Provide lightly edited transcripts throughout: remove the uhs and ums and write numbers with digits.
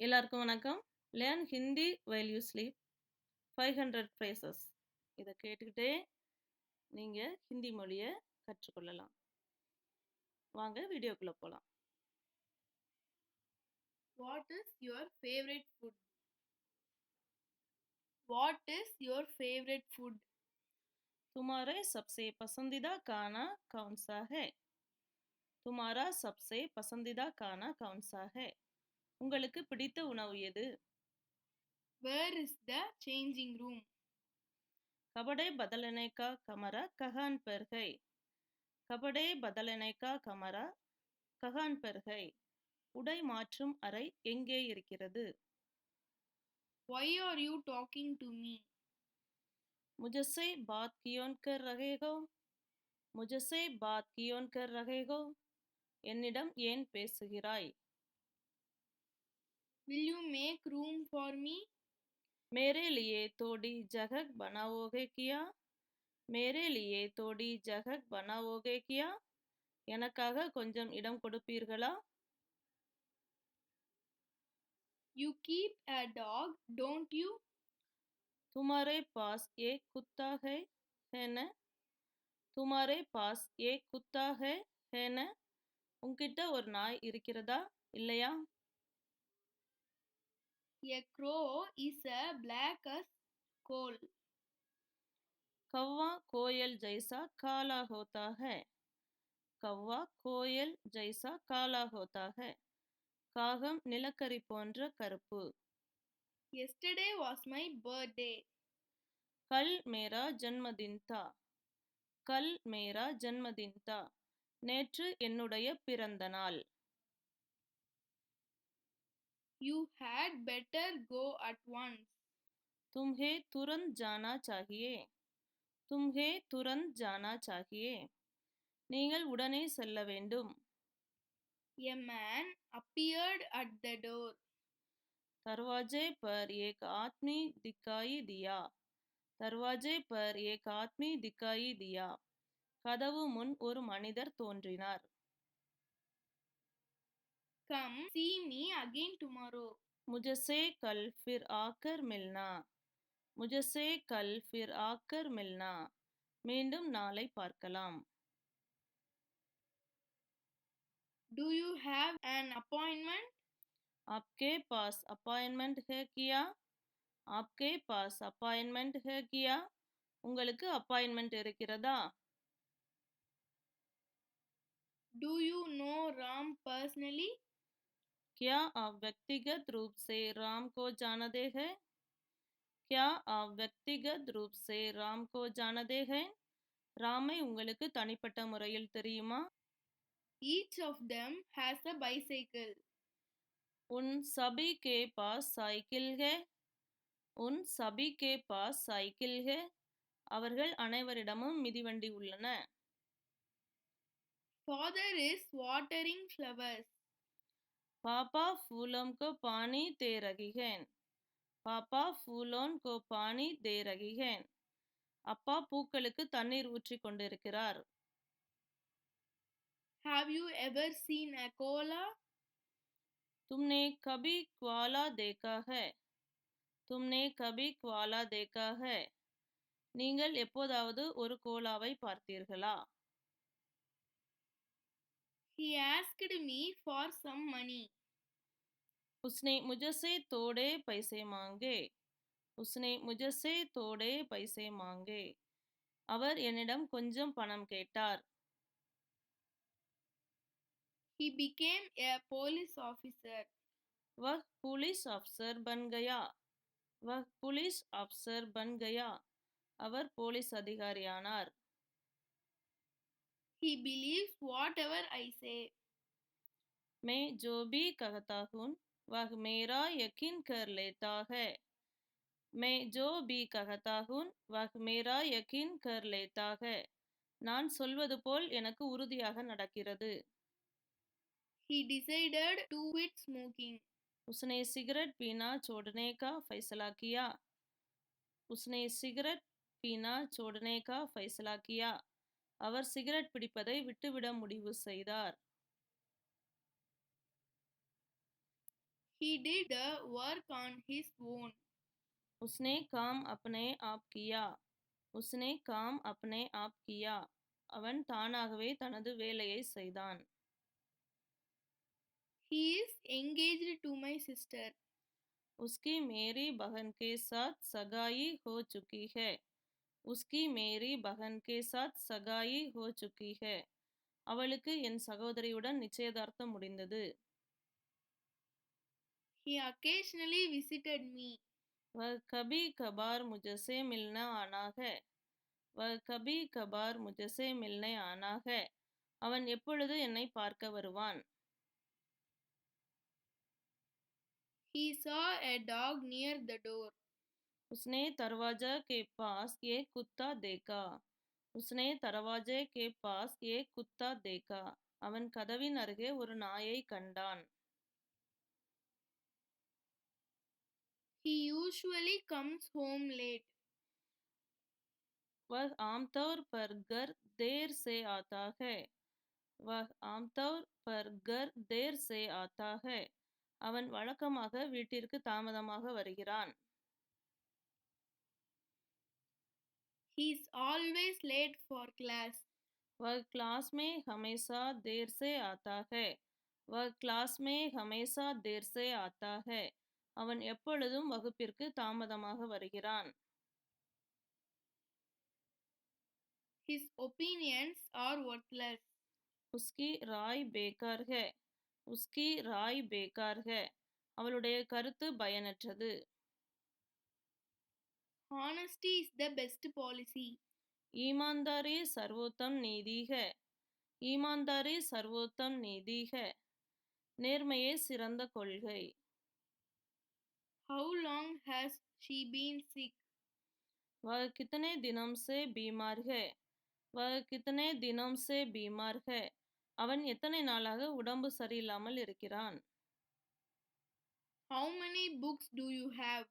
எல்லாருக்கும் வணக்கம். Learn Hindi while you sleep 500 phrases. இதை கேட்டுக்கிட்டே நீங்க ஹிந்தி மொழியை கற்றுக்கொள்ளலாம். வாங்க வீடியோக்குள்ள போலாம். What is your favorite food? What is your favorite food? तुम्हारे सबसे पसंदीदा खाना कौन सा है? तुम्हारा सबसे पसंदीदा खाना कौन सा है? உங்களுக்கு பிடித்த உணவு எது? Where is the changing room? कपड़े बदलने का कमरा कहाँ पर है? कपड़े बदलने का कमरा कहाँ पर है? உடை மாற்றும் அறை எங்கே இருக்கிறது? Why are you talking to me? मुझसे बात क्यों कर रहे हो? मुझसे बात क्यों कर रहे हो? என்னிடம் ஏன் பேசுகிறாய்? Will you make room for me? मेरे लिए थोड़ी जगह बनाओगे क्या? मेरे लिए थोड़ी जगह बनाओगे क्या? எனக்காக கொஞ்சம் இடம் கொடுப்பீர்களா? You keep a dog, don't you? तुम्हारे पास एक कुत्ता है न? तुम्हारे पास एक कुत्ता है न? உன்கிட்ட ஒரு நாய் இருக்கிறதா இல்லையா? A crow is a black as coal. कौवा कोयल जैसा काला होता है. कौवा कोयल जैसा काला होता है. காகம் நிலக்கரி போன்ற கருப்பு. Yesterday was my birthday. கல் மேரா ஜன்மதின் தா. கல் மேரா ஜன்மதின் தா. நேற்று என்னுடைய பிறந்த நாள். You had better go at once. तुम्हें तुरंत जाना चाहिए. तुम्हें तुरंत जाना चाहिए. நீங்கள் உடனே செல்ல வேண்டும். A man appeared at the door. दरवाजे पर एक आदमी दिखाई दिया. दरवाजे पर एक आदमी दिखाई दिया. கதவு முன் ஒரு மனிதர் தோன்றினார். Come see me again tomorrow. मुझसे कल फिर आकर मिलना. मुझसे कल फिर आकर मिलना. மீண்டும் நாளை பார்க்கலாம். Do you have an appointment? आपके पास अपॉइंटमेंट है क्या? आपके पास अपॉइंटमेंट है क्या? உங்களுக்கு அப்பாயின்மெண்ட் இருக்கிறதா? Do you know Ram personally? क्या आप व्यक्तिगत रूप से राम को जानते हैं? क्या आप व्यक्तिगत रूप से राम को जानते हैं? ராமை உங்களுக்கு தனிப்பட்ட முறையில் தெரியுமா? Each of them has a bicycle. उन सभी के पास साइकिल है. उन सभी के पास साइकिल है. அவர்கள் அனைவரிடமும் மிதிவண்டி உள்ளன. Father is watering flowers. पापा फूलों को पानी दे रही हैं. पापा फूलों को पानी दे रही हैं. அப்பா பூக்களுக்கு தண்ணீர் ஊற்றிக் கொண்டிருக்கிறார். Have you ever seen a koala? तुमने कभी क्वाला देखा है? तुमने कभी क्वाला देखा है? நீங்கள் எப்போதாவது ஒரு கோலாவை பார்த்தீர்களா? He asked me for some money. उसने मुझसे थोड़े पैसे मांगे. उसने मुझसे थोड़े पैसे मांगे. அவர் என்னிடம் கொஞ்சம் பணம் கேட்டார். He became a police officer. वह पुलिस अफसर बन गया. वह पुलिस अफसर बन गया. அவர் police அதிகாரியானார். He believes whatever I say. मैं जो भी कहता हूँ वह मेरा यकीन कर लेता है. मैं जो भी कहता हूँ वह मेरा यकीन कर लेता है. நான் சொல்வது போல் எனக்கு உறுதியாக நடக்கிறது. He decided to quit smoking. उसने सिगरेट पीना छोड़ने का फैसला किया. उसने सिगरेट पीना छोड़ने का फैसला किया. அவர் சிகரெட் பிடிப்பதை விட்டுவிட முடிவு செய்தார். He did the work on his own. उसने काम अपने आप किया. उसने काम अपने आप किया. அவன் தானாகவே தனது வேலையை செய்தான். He is engaged to my sister. उसकी मेरी बहन के साथ सगाई हो चुकी है. उसकी मेरी बहन के साथ सगाई हो चुकी है. அவளுக்கு என் சகோதரியுடன் நிச்சயதார்த்தம் முடிந்தது. He occasionally visited me. वह कभी कभार मुझसे मिलना आना है. वह कभी कभार मुझसे मिलने आना है. அவன் எப்பொழுது என்னை பார்க்க வருவான். He saw a dog near the door. उसने दरवाजा के पास एक कुत्ता देखा. उसने दरवाजे के पास एक कुत्ता देखा. அவன் கதவின் அருகே ஒரு நாயை கண்டான். He usually comes home late. वह आमतौर पर घर देर से आता है. वह आमतौर पर घर देर से आता है. அவன் வழக்கமாக வீட்டிற்கு தாமதமாக வருகிறான். He is always late for class. वह क्लास में हमेशा देर से आता है. वह क्लास में हमेशा देर से आता है. அவன் எப்பொழுதும் வகுப்பிற்கு தாமதமாக வருகிறான். His opinions are worthless. उसकी राय बेकार है. उसकी राय बेकार है. அவளுடைய கருத்து பயனற்றது. Honesty is the best policy. ईमानदारी सर्वोत्तम नीति है. ईमानदारी सर्वोत्तम नीति है. நேர்மையே சிறந்த கொள்கை. How long has she been sick? वह कितने दिनों से बीमार है. वह कितने दिनों से बीमार है. அவன் எத்தனை நாளாக உடம்பு சரியில்லாமல் இருக்கிறான். How many books do you have?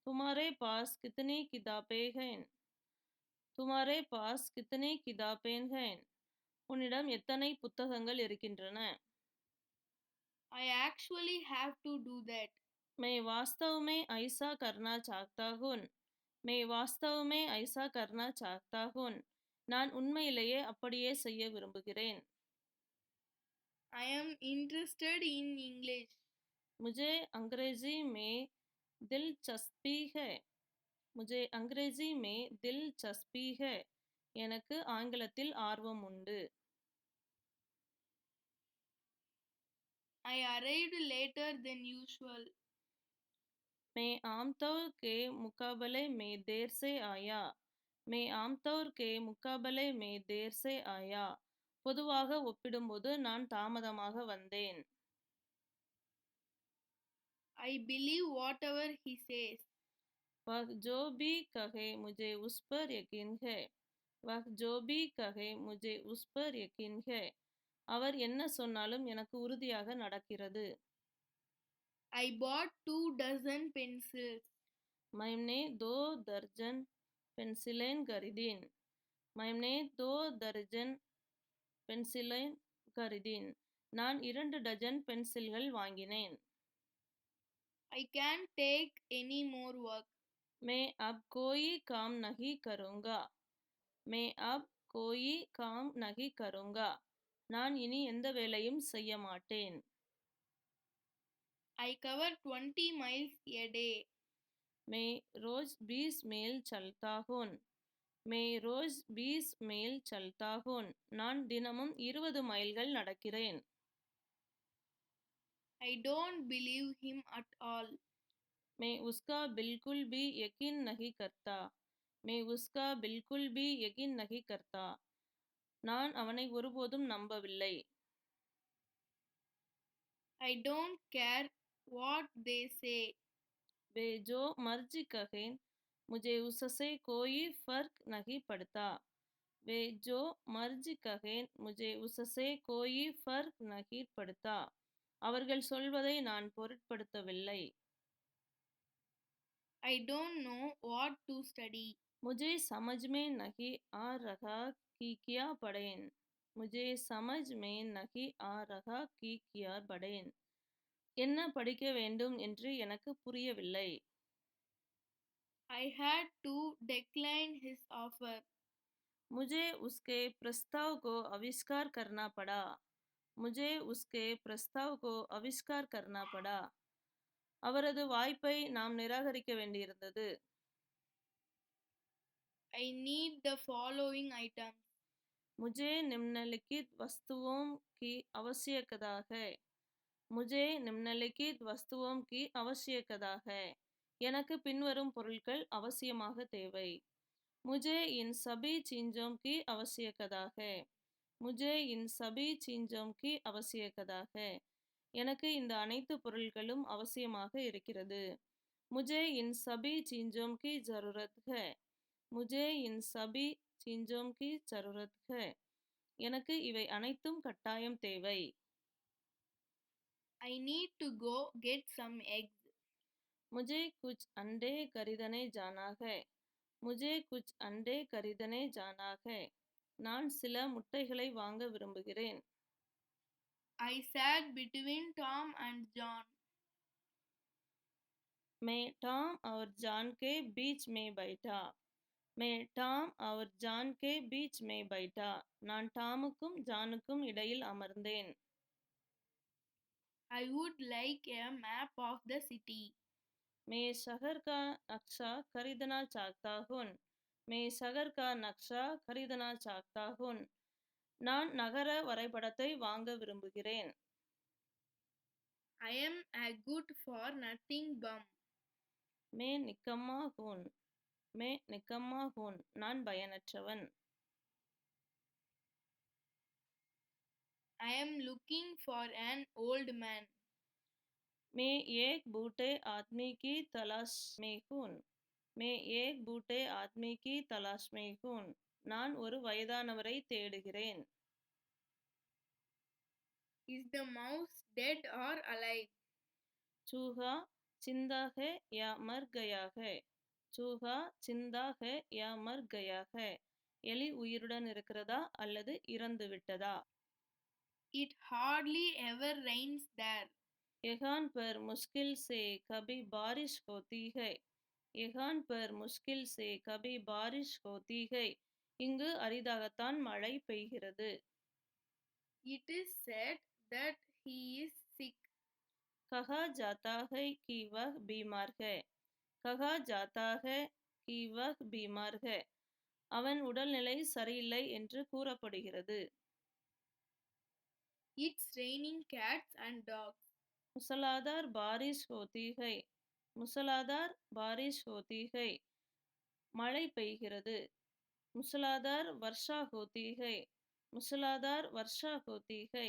तुम्हारे पास कितनी किताबें हैं. तुम्हारे पास कितनी किताबें हैं. உன்னிடம் எத்தனை புத்தகங்கள் இருக்கின்றன. I actually have to do that. मैं वास्तव में ऐसा करना चाहता हूँ. मैं वास्तव में ऐसा करना चाहता हूँ. நான் உண்மையிலேயே அப்படியே செய்ய விரும்புகிறேன். I am interested in English. मुझे अंग्रेजी में दिलचस्पी है. मुझे अंग्रेजी में दिलचस्पी है. எனக்கு ஆங்கிலத்தில் ஆர்வம் உண்டு. I arrived later than usual. मैं आमतौर के मुकाबले में देर से आया. मैं आमतौर के मुकाबले में देर से आया. பொதுவாக ஒப்பிடும்போது நான் தாமதமாக வந்தேன். I believe whatever he says. वह जो भी कहे मुझे उस पर यकीन है. वह जो भी कहे मुझे उस पर यकीन है. அவர் என்ன சொன்னாலும் எனக்கு உறுதியாக நடக்கிறது. I bought 2 dozen pencils. मैंने 2 दर्जन पेंसिलें खरीदीं. मैंने 2 दर्जन पेंसिलें खरीदीं. நான் 2 டஜன் பென்சில்கள் வாங்கினேன். I can't take any more work. मैं अब कोई काम नहीं करूँगा. मैं अब कोई काम नहीं करूँगा. நான் இனி எந்த வேலையும் செய்ய மாட்டேன். I cover 20 miles a day. मैं रोज 20 मील चलता हूँ. मैं रोज 20 मील चलता हूँ. நான் தினமும் 20 மைல்கள் நடக்கிறேன். I don't believe him at all. मैं उसका बिल्कुल भी यकीन नहीं करता. मैं उसका बिल्कुल भी यकीन नहीं करता. நான் அவனை ஒருபோதும் நம்பவில்லை. I don't care what they say. वे जो मर्जी कहें मुझे उससे कोई फर्क नहीं पड़ता. वे जो मर्जी कहें मुझे उससे कोई फर्क नहीं पड़ता. அவர்கள் சொல்வதை நான் பொருட்படுத்தவில்லை. I don't know what to study. मुझे समझ में नहीं आ रहा कि क्या पढ़ें. मुझे समझ में नहीं आ रहा कि क्या पढ़ें. என்ன படிக்க வேண்டும் என்று எனக்கு புரியவில்லை. I had to decline his offer. मुझे उसके प्रस्ताव को आविष्कार करना पड़ा. मुझे उसके प्रस्ताव को आविष्कार करना पड़ा. அவரது வாய்ப்பை நாம் நிராகரிக்க வேண்டியிருந்தது. I need the following items. मुझे निम्नलिखित वस्तुओं की आवश्यकता है. मुझे निम्नलिखित वस्तुओं की आवश्यकता है. எனக்கு பின்வரும் பொருட்கள் அவசியமாக தேவை. मुझे इन सभी चीजों की आवश्यकता है. मुझे इन सभी चीजों की आवश्यकता है. எனக்கு இந்த அனைத்து பொருட்களும் அவசியமாக இருக்கிறது. मुझे इन सभी चीजों की जरूरत है. मुझे इन सभी चीजों की जरूरत है. எனக்கு இவை அனைத்தும் கட்டாயம் தேவை. I need to go get some eggs. मुझे कुछ अंडे खरीदने जाना है. मुझे कुछ अंडे खरीदने जाना है. நான் சில முட்டைகளை வாங்க விரும்புகிறேன். I sat between Tom and John. मैं टॉम और जॉन के बीच में बैठा. मैं டாம் और ஜான் के बीच में बैठा. நான் டாமுக்கும் ஜானுக்கும் இடையில் அமர்ந்தேன். I would like a map of the city. मैं शहर का नक्शा खरीदना चाहता हूँ. मैं शहर का नक्शा खरीदना चाहता हूँ. நான் நகர வரைபடத்தை வாங்க விரும்புகிறேன். I am a good for nothing bum. मैं निकम्मा हूँ. मैं निकम्मा हूँ. நான் பயனற்றவன். I am looking for an old man. मैं एक बूढ़े आदमी की तलाश में हूँ. मैं एक बूढ़े आदमी की तलाश में हूँ. நான் ஒரு வயதானவரை தேடுகிறேன். Is the mouse dead or alive? चूहा जिंदा है या मर गया है. चूहा जिंदा है या मर गया है. எலி உயிருடன் இருக்கிறதா அல்லது இறந்து விட்டதா? It hardly ever rains there. यहाँ पर मुश्किल से कभी बारिश होती है. यहाँ पर मुश्किल से कभी बारिश होती है. இங்கு அரிதாகத்தான் மழை பெய்கிறது. It is said that he is sick. कहा जाता है कि वह बीमार है. कहा जाता है कि वह बीमार है. அவன் உடல்நிலை சரியில்லை என்று கூறப்படுகிறது. It's raining cats and dogs. मूसलाधार बारिश होती है. मूसलाधार बारिश होती है. மழை பெய்கிறது. मूसलाधार वर्षा होती है. मूसलाधार वर्षा होती है.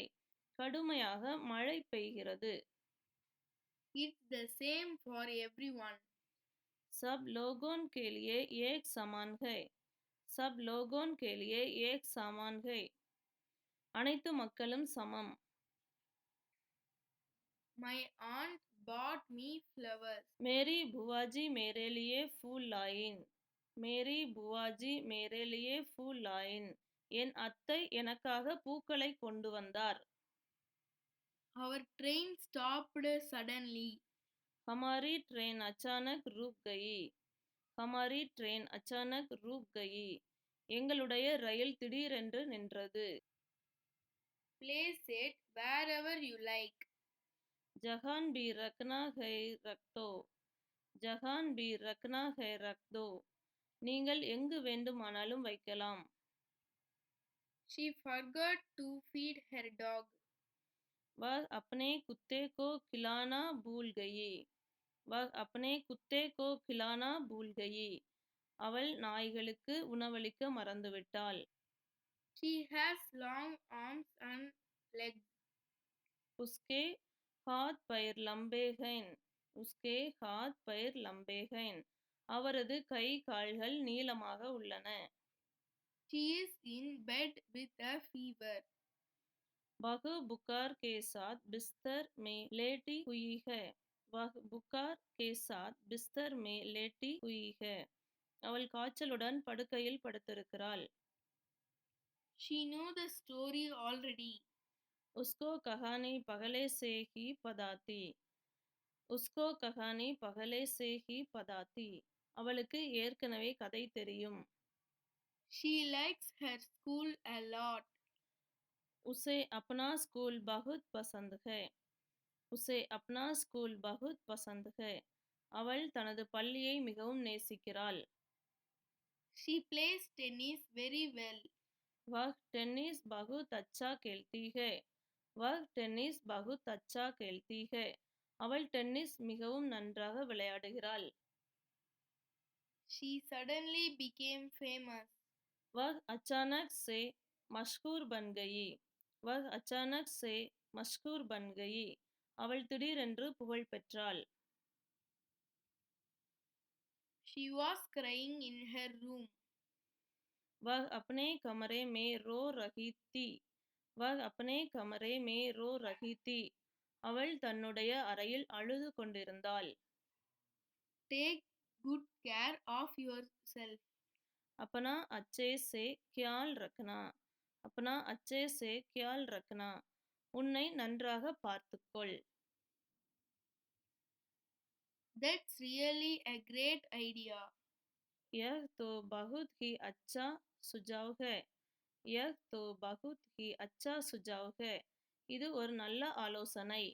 கடுமையாக மழை பெய்கிறது. It's the same for everyone. सब लोगों के लिए एक समान है. सब लोगों के लिए एक समान है. அனைத்து மக்களும் சமம். My aunt bought me flowers. मेरी बुआ जी मेरे लिए फूल लाइन. मेरी बुआ जी मेरे लिए फूल लाइन. என் அத்தை எனக்காக பூக்களை கொண்டு வந்தார். Our train stopped suddenly. हमारी ट्रेन अचानक रुक गई. हमारी ट्रेन अचानक रुक गई. எங்களுடைய ரயில் திடீரென்று நின்றது. Place it wherever you like. जहान भी रखना है रख दो. ஜஹான் பி ரக்னா ஹை ரக் தோ. நீங்கள் எங்கு வேண்டுமானாலும் வைக்கலாம். She forgot to feed her dog. वह अपने कुत्ते को खिलाना भूल गई. वह अपने कुत्ते को खिलाना भूल गई. அவள் நாய்களுக்கு உணவளிக்க மறந்துவிட்டாள். She has long arms and legs. उसके हाथ पैर लंबे हैं. उसके हाथ पैर लंबे हैं. அவரது கை கால்கள் நீளமாக உள்ளன. She is in bed with a fever. वह बुखार के साथ बिस्तर में लेटी हुई है. वह बुखार के साथ बिस्तर में लेटी हुई है. அவள் காய்ச்சலுடன் படுக்கையில் படுத்திருக்கிறாள். She knew the story already. उसको कहानी पहले से ही पता थी. உஸ்கோ கஹானி பகலே சே ஹி பதா தி. அவளுக்கு ஏற்கனவே கதை தெரியும். She likes her school a lot. உசே அப்னா ஸ்கூல் பகுத் பசந்த் ஹை. உசே அப்னா ஸ்கூல் பகுத் பசந்த் ஹை. அவள் தனது பள்ளியை மிகவும் நேசிக்கிறாள். She plays tennis very well. வஹ் டென்னிஸ் பகுத் அச்சா கேல்தி ஹை. வஹ் டென்னிஸ் பகுத் அச்சா கேல்தி ஹை. அவள் டென்னிஸ் மிகவும் நன்றாக விளையாடுகிறாள். She suddenly became famous. वह अचानक से मशहूर बन गई. वह अचानक से मशहूर बन गई. அவள் திடீரென்று புகழ் பெற்றாள். She was crying in her room. वह अपने कमरे में रो रही थी. वह अपने कमरे में रो रही थी. அவள் தன்னுடைய அறையில் அழுது கொண்டிருந்தாள். Take good care of yourself. अपना अच्छे से ख्याल रखना. अपना अच्छे से ख्याल रखना. உன்னை நன்றாக பார்த்துக்கொள். That's really a great idea. यह तो बहुत ही अच्छा सुझाव है. यह तो बहुत ही अच्छा सुझाव है. இது ஒரு நல்ல ஆலோசனை.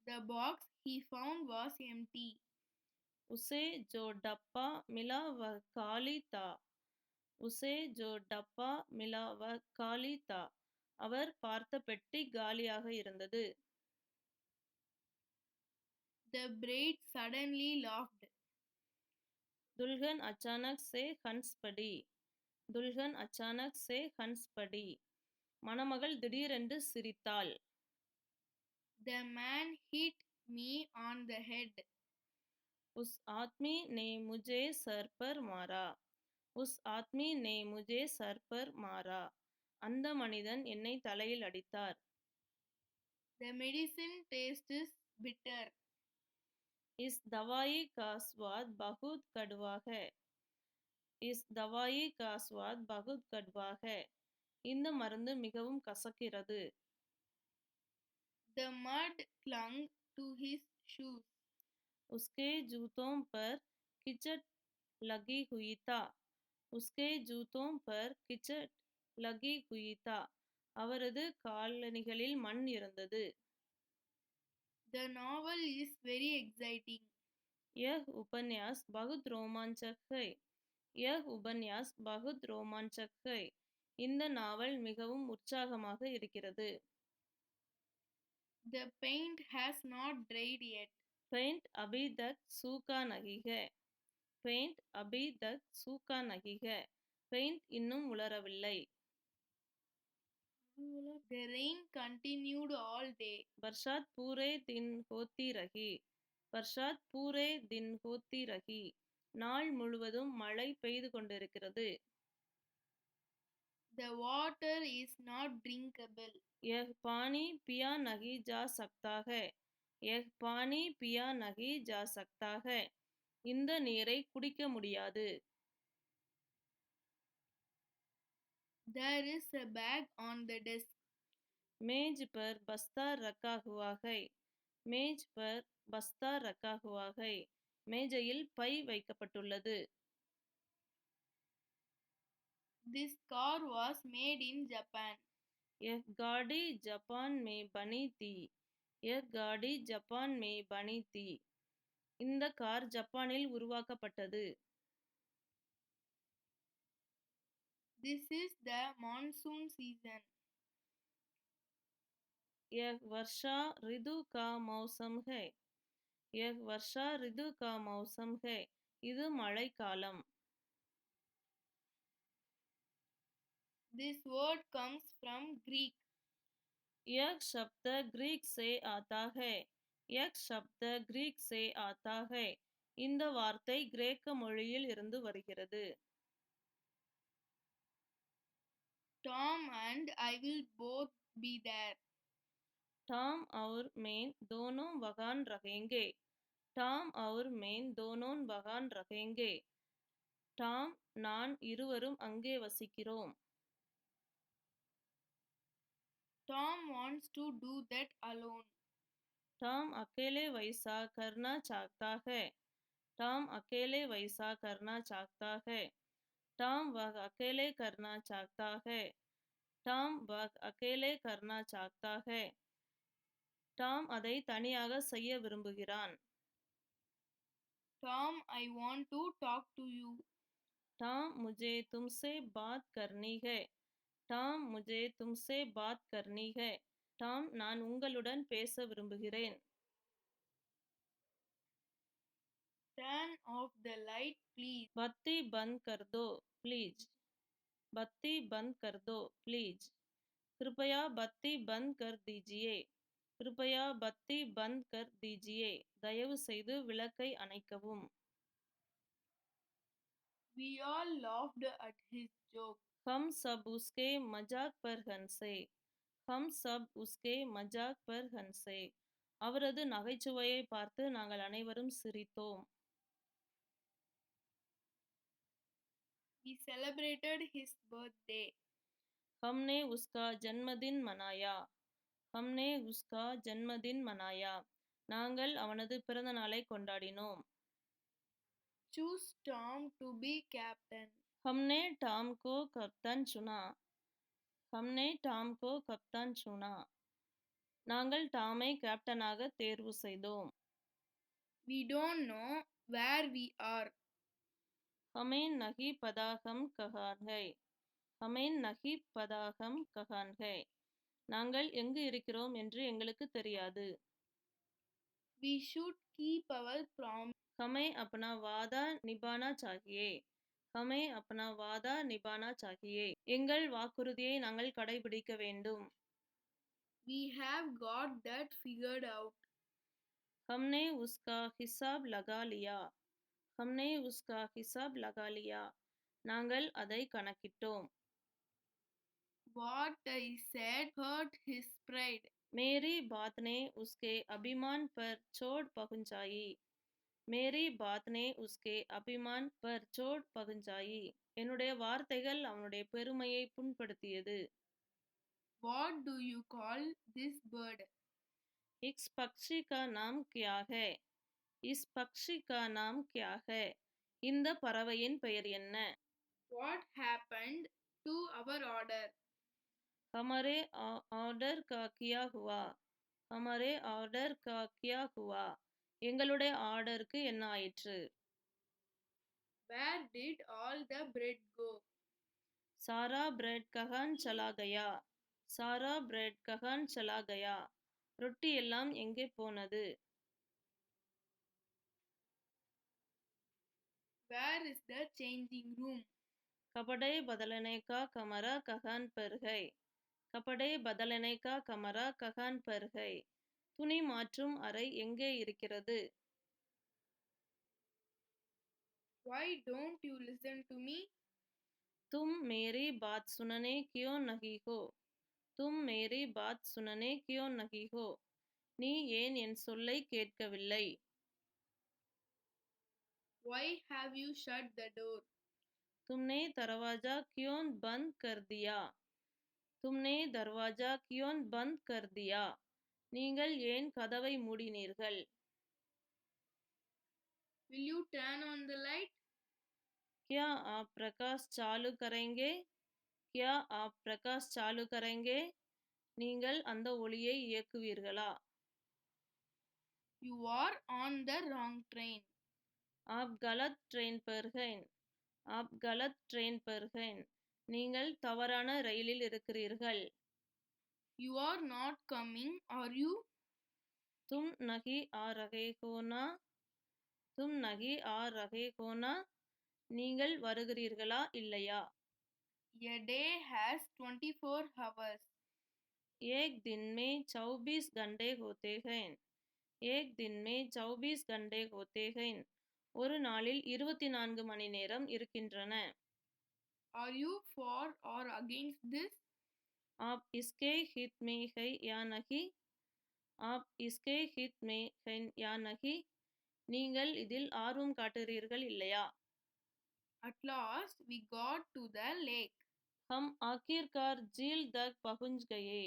The box he found was empty. उसे जो डब्बा मिला वह खाली था. उसे जो डब्बा मिला वह खाली था. அவர் பார்த்த பெட்டி காலியாக இருந்தது. The bride suddenly laughed. दुल्हन अचानक से हंस पड़ी. दुल्हन अचानक से हंस पड़ी. மணமகள் திடீரென்று சிரித்தாள். The man hit me on the head. उस आदमी ने मुझे सर पर मारा. உஸ் ஆத்மி நே முஜே சர் பர் மாரா. அந்த மனிதன் என்னை தலையில் அடித்தார். The medicine tastes bitter. இஸ் தவாயி கா ஸ்வாத் பகுத் கடுவா ஹை. இஸ் தவாயி கா ஸ்வாத் பகுத் கடுவா ஹை. இந்த மருந்து மிகவும் கசக்கிறது. The mud clung to his shoes. उसके जूतों पर कीचड़ लगी हुई था. उसके जूतों पर कीचड़ लगी हुई था. அவரது காலணிகளில் மண் இருந்தது. The novel is very exciting. यह उपन्यास बहुत रोमांचक है. यह उपन्यास बहुत रोमांचक है. இந்த நாவல் மிகவும் உற்சாகமாக இருக்கிறது. The paint has not dried yet. Paint अभी तक सूखा नहीं है. पेंट अभी तक सूखा नहीं है. பெயிண்ட் இன்னும் உலரவில்லை. The rain continued all day. बरसात पूरे दिन होती रही. बरसात पूरे दिन होती रही. நாள் முழுவதும் மழை பெய்து கொண்டிருக்கிறது. The water is not drinkable. यह पानी पिया नहीं जा सकता है. यह पानी पिया नहीं जा सकता है. இந்த நீரை குடிக்க முடியாது. There is a bag on the desk. मेज पर बस्ता रखा हुआ है. मेज पर बस्ता रखा हुआ है. மேஜையில் பை வைக்கப்பட்டுள்ளது. This car was made in Japan. यह गाड़ी जापान में बनी थी. यह गाड़ी जापान में बनी थी. இந்த கார் ஜப்பானில் உருவாக்கப்பட்டது. This is the monsoon season. यह वर्षा ऋतु का मौसम है. यह वर्षा ऋतु का मौसम है. இது மழைக்காலம். This word comes from Greek. यह शब्द ग्रीक से आता है. यह शब्द ग्रीक से आता है. இந்த வார்த்தை கிரேக்க மொழியில் இருந்து வருகிறது. Tom and I will both be there. Tom और मैं दोनों वहां रहेंगे. டாம் और मैं दोनों वहां रहेंगे. டாம் நான் இருவரும் அங்கே வசிக்கிறோம். Tom wants to do that alone. Tom अकेले वैसा करना चाहता है. टॉम अकेले वैसा करना चाहता है. टॉम वह अकेले करना चाहता है. டாம் வக் அகேலே கர்னா சாக்தா ஹே. டாம் அதை தனியாக செய்ய விரும்புகிறான். Tom, I want to talk to you. Tom முझे तुमसे बात करनी है. டாம் मुझे तुमसे बात करनी है. டாம் நான் உங்களுடன் பேச விரும்புகிறேன். Turn off the light, please. बत्ती बंद कर दो प्लीज. बत्ती बंद कर दो प्लीज. कृपया बत्ती बंद कर दीजिए. कृपया बत्ती बंद कर दीजिए. தயவு செய்து விளக்கை அணைக்கவும். We all laughed at his joke. हम सब उसके मजाक पर हंसे. हम सब उसके मजाक पर हंसे. அவரது நகைச்சுவையை பார்த்து நாங்கள் அனைவரும் சிரித்தோம். We celebrated his birthday. हमने उसका जन्मदिन मनाया. हमने उसका जन्मदिन मनाया. நாங்கள் அவனது பிறந்த நாளை கொண்டாடினோம். Choose Tom to be captain. हमने टॉम को कप्तान चुना. हमने टॉम को कप्तान चुना. நாங்கள் டாமை கேப்டனாக தேர்வு செய்தோம். We don't know where we are. हमें नहीं पता हम कहाँ है. हमें नहीं पता हम कहाँ है. நாங்கள் எங்கு இருக்கிறோம் என்று எங்களுக்கு தெரியாது. We should keep our promise. हमें अपना वादा निभाना चाहिए. हमें अपना वादा निभाना चाहिए. எங்கள் வாக்குறுதியை நாங்கள் கடைபிடிக்க வேண்டும். We have got that figured out. हमने उसका हिसाब लगा लिया. हमने उसका हिसाब लगा लिया. நாங்கள் அதை கணக்கிட்டோம். What I said hurt his pride. मेरी बात ने उसके अभिमान पर चोट पहुंचाई. मेरी बात ने उसके अभिमान पर चोट पहुंचाई. என்னுடைய வார்த்தைகள் அவனுடைய பெருமையை புண்படுத்தியது. What do you call this bird? इस पक्षी का नाम क्या है. इस पक्षी का नाम क्या है. இந்த பறவையின் பெயர் என்ன. What happened to our order? हमारे ऑर्डर का क्या हुआ. हमारे ऑर्डर का क्या हुआ. எங்களுடைய ஆர்டருக்கு என்ன ஆயிற்று. Where did all the bread go? सारा ब्रेड कहाँ चला गया. सारा ब्रेड कहाँ चला गया. ரொட்டி எல்லாம் எங்கே போனது. Where is the changing room? कपड़े बदलने का कमरा कहाँ पर है. कपड़े बदलने का कमरा कहाँ पर है. துணி மாற்றும் அறை எங்கே இருக்கிறது. Why don't you listen to me? तुम मेरी बात सुनने क्यों नहीं हो. तुम मेरी बात सुनने क्यों नहीं हो. நீ ஏன் என் சொல்லை கேட்கவில்லை. Why have you shut the door? तुमने दरवाजा क्यों बंद कर दिया. तुमने दरवाजा क्यों बंद कर दिया. நீங்கள் ஏன் கதவை மூடினீர்கள். Will you turn on the light? क्या आप प्रकाश चालू करेंगे. क्या आप प्रकाश चालू करेंगे. நீங்கள் அந்த ஒளியை இயக்குவீர்களா. You are on the wrong train. आप गलत ट्रेन पर हैं. आप गलत ट्रेन पर हैं. நீங்கள் தவறான ரயிலில் இருக்கிறீர்கள். You are not coming, are you? तुम नहीं आ रहे हो ना. तुम नहीं आ रहे हो ना. நீங்கள் வருகிறீர்களா இல்லையா. A day has 24 hours. एक दिन में 24 घंटे होते हैं. एक दिन में 24 घंटे होते हैं. ஒரு நாளில் 24 மணி நேரம் இருக்கின்றன. Are you for or against this? आप इसके हित में है या नहीं. आप इसके हित में है या नहीं. நீங்கள் இதில் ஆர்வம் காட்டுகிறீர்கள் இல்லையா. At last, we got to the lake. हम आखिरकार झील तक पहुंच गए.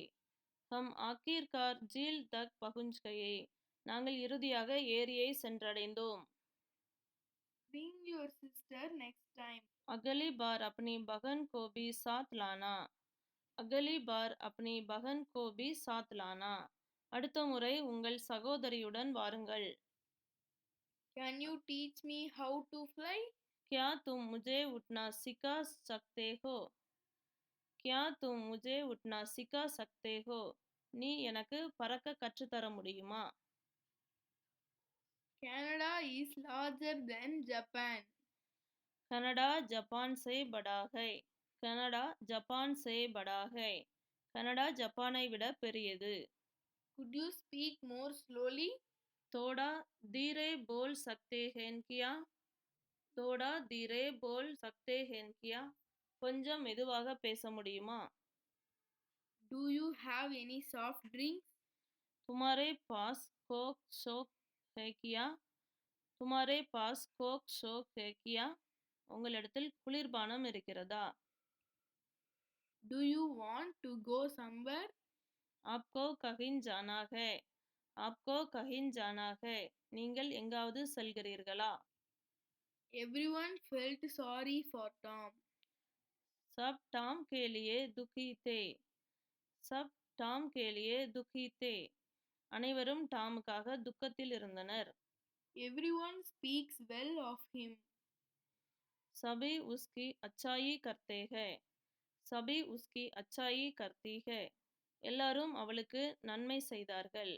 हम आखिरकार झील तक पहुंच गए. நாங்கள் இறுதியாக ஏரியை சென்றடைந்தோம். Bring your sister next time. अगली बार अपनी बहन को भी साथ लाना. अगली बार अपनी बहन को भी साथ लाना. அடுத்த முறை உங்கள் சகோதரியுடன் வாருங்கள். Can you teach me how to fly? क्या तुम मुझे उठना सिखा सकते हो? क्या तुम मुझे उठना सिखा सकते हो? நீ எனக்கு பறக்க கற்றுத்தர முடியுமா? Canada is larger than Japan. Canada Japan से बड़ा है. கனடா ஜப்பான் से बड़ा है. கனடா ஜப்பானை விட பெரியது. Could you speak more slowly? थोड़ा धीरे बोल सकते हैं क्या? थोड़ा धीरे बोल सकते हैं क्या? கொஞ்சம் மெதுவாக பேச முடியுமா? Do you have any soft drinks? तुम्हारे पास कोक शोक है क्या? तुम्हारे पास कोक शोक है क्या? உங்களிடத்தில் குளிர்பானம் இருக்கிறதா? Do you want to go somewhere? आपको कहीं जाना है? आपको कहीं जाना है? நீங்கள் எங்காவது செல்கிறீர்களா? Everyone felt sorry for Tom. सब टॉम के लिए दुखी थे. सब टॉम के लिए दुखी थे. அனைவரும் டாமுக்காக துக்கத்தில் இருந்தனர். Everyone speaks well of him. सभी उसकी अच्छाई करते हैं. सभी उसकी अच्छाई करती है. எல்லாரும் அவளுக்கு நன்மை செய்தார்கள்.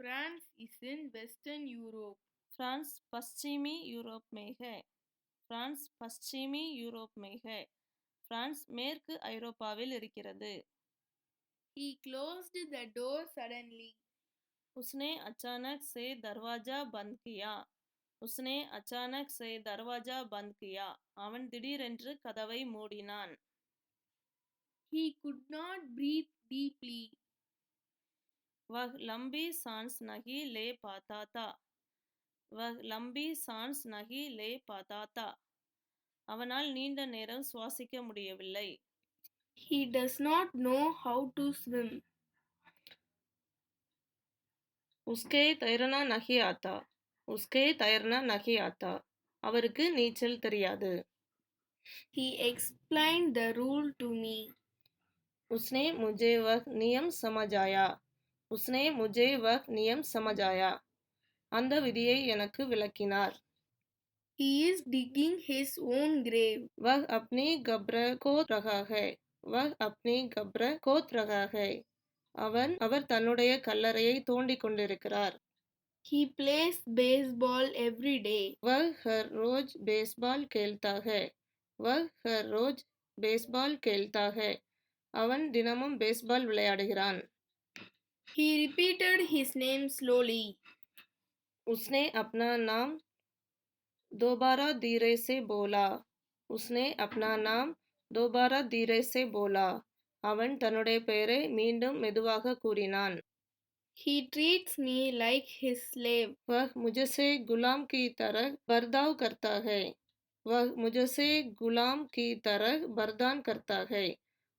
France is in Western Europe. France पश्चिमी यूरोप में है. फ्रांस पश्चिमी यूरोप में है. பிரான்ஸ் மேற்கு ஐரோப்பாவில் இருக்கிறது. He closed the door suddenly. उसने अचानक से दरवाजा बंद किया. उसने अचानक से दरवाजा बंद किया. அவன் திடீரென்று கதவை மூடினான். He could not breathe deeply. वह लंबी सांस नहीं ले पाता था. वह लंबी सांस नहीं ले पाता था. அவனால் நீண்ட நேரம் சுவாசிக்க முடியவில்லை. He does not know how to swim. उसके तैरना नहीं आता. उसके तैरना नहीं आता. அவருக்கு நீச்சல் தெரியாது. He explained the rule to me. उसने मुझे वह नियम समझाया. उसने मुझे वह नियम समझाया. அந்த விதியை எனக்கு விளக்கினார். He is digging his own grave. वह अपनी कब्र खोद रहा है. वह अपनी कब्र खोद रहा है. அவர் தன்னுடைய கல்லறையை தோண்டிக் கொண்டிருக்கிறார். He plays baseball every day. वह हर रोज बेसबॉल खेलता है. वह हर रोज बेसबॉल खेलता है. அவன் தினமும் baseball விளையாடுகிறான். He repeated his name slowly. उसने अपना नाम दोबारा धीरे से बोला. उसने अपना नाम दोबारा धीरे से बोला. அவன் தன்னுடைய பெயரை மீண்டும் மெதுவாக கூறினான். He treats me like his slave. वह मुझसे गुलाम की तरह बर्ताव करता है. वह मुझसे गुलाम की तरह बर्दान करता है.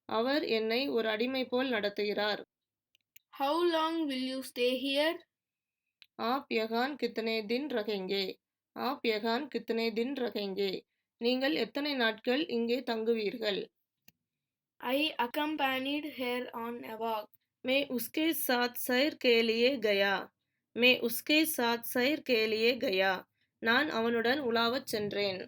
அவர் என்னை ஒரு அடிமை போல் நடத்துகிறார். How long will you stay here? आप यहाँ कितने दिन रहेंगे? आप यहाँ कितने दिन रहेंगे? நீங்கள் எத்தனை நாட்கள் இங்கே தங்குவீர்கள்? I accompanied her on a walk. मैं उसके साथ सैर के लिए गया. मैं उसके साथ सैर के लिए गया. நான் அவனுடன் உலாவச் சென்றேன்.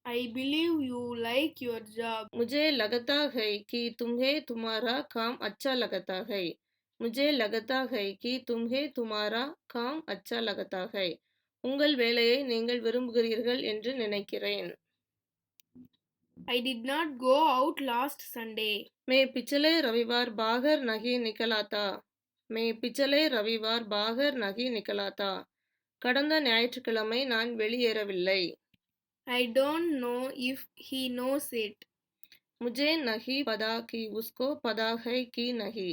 I believe you like your job. मुझे लगता है कि तुम्हें तुम्हारा काम अच्छा लगता है. मुझे लगता है कि तुम्हें तुम्हारा काम अच्छा लगता है. உங்கள் வேலையை நீங்கள் விரும்புகிறீர்கள் என்று நினைக்கிறேன். I did not go out last Sunday. मैं पिछले रविवार बाहर नहीं निकला था. मैं पिछले रविवार बाहर नहीं निकला था. கடந்த ஞாயிற்றுக்கிழமை நான் வெளியேறவில்லை. I don't know if he knows it. मुझे नहीं पता कि उसको पता है कि नहीं.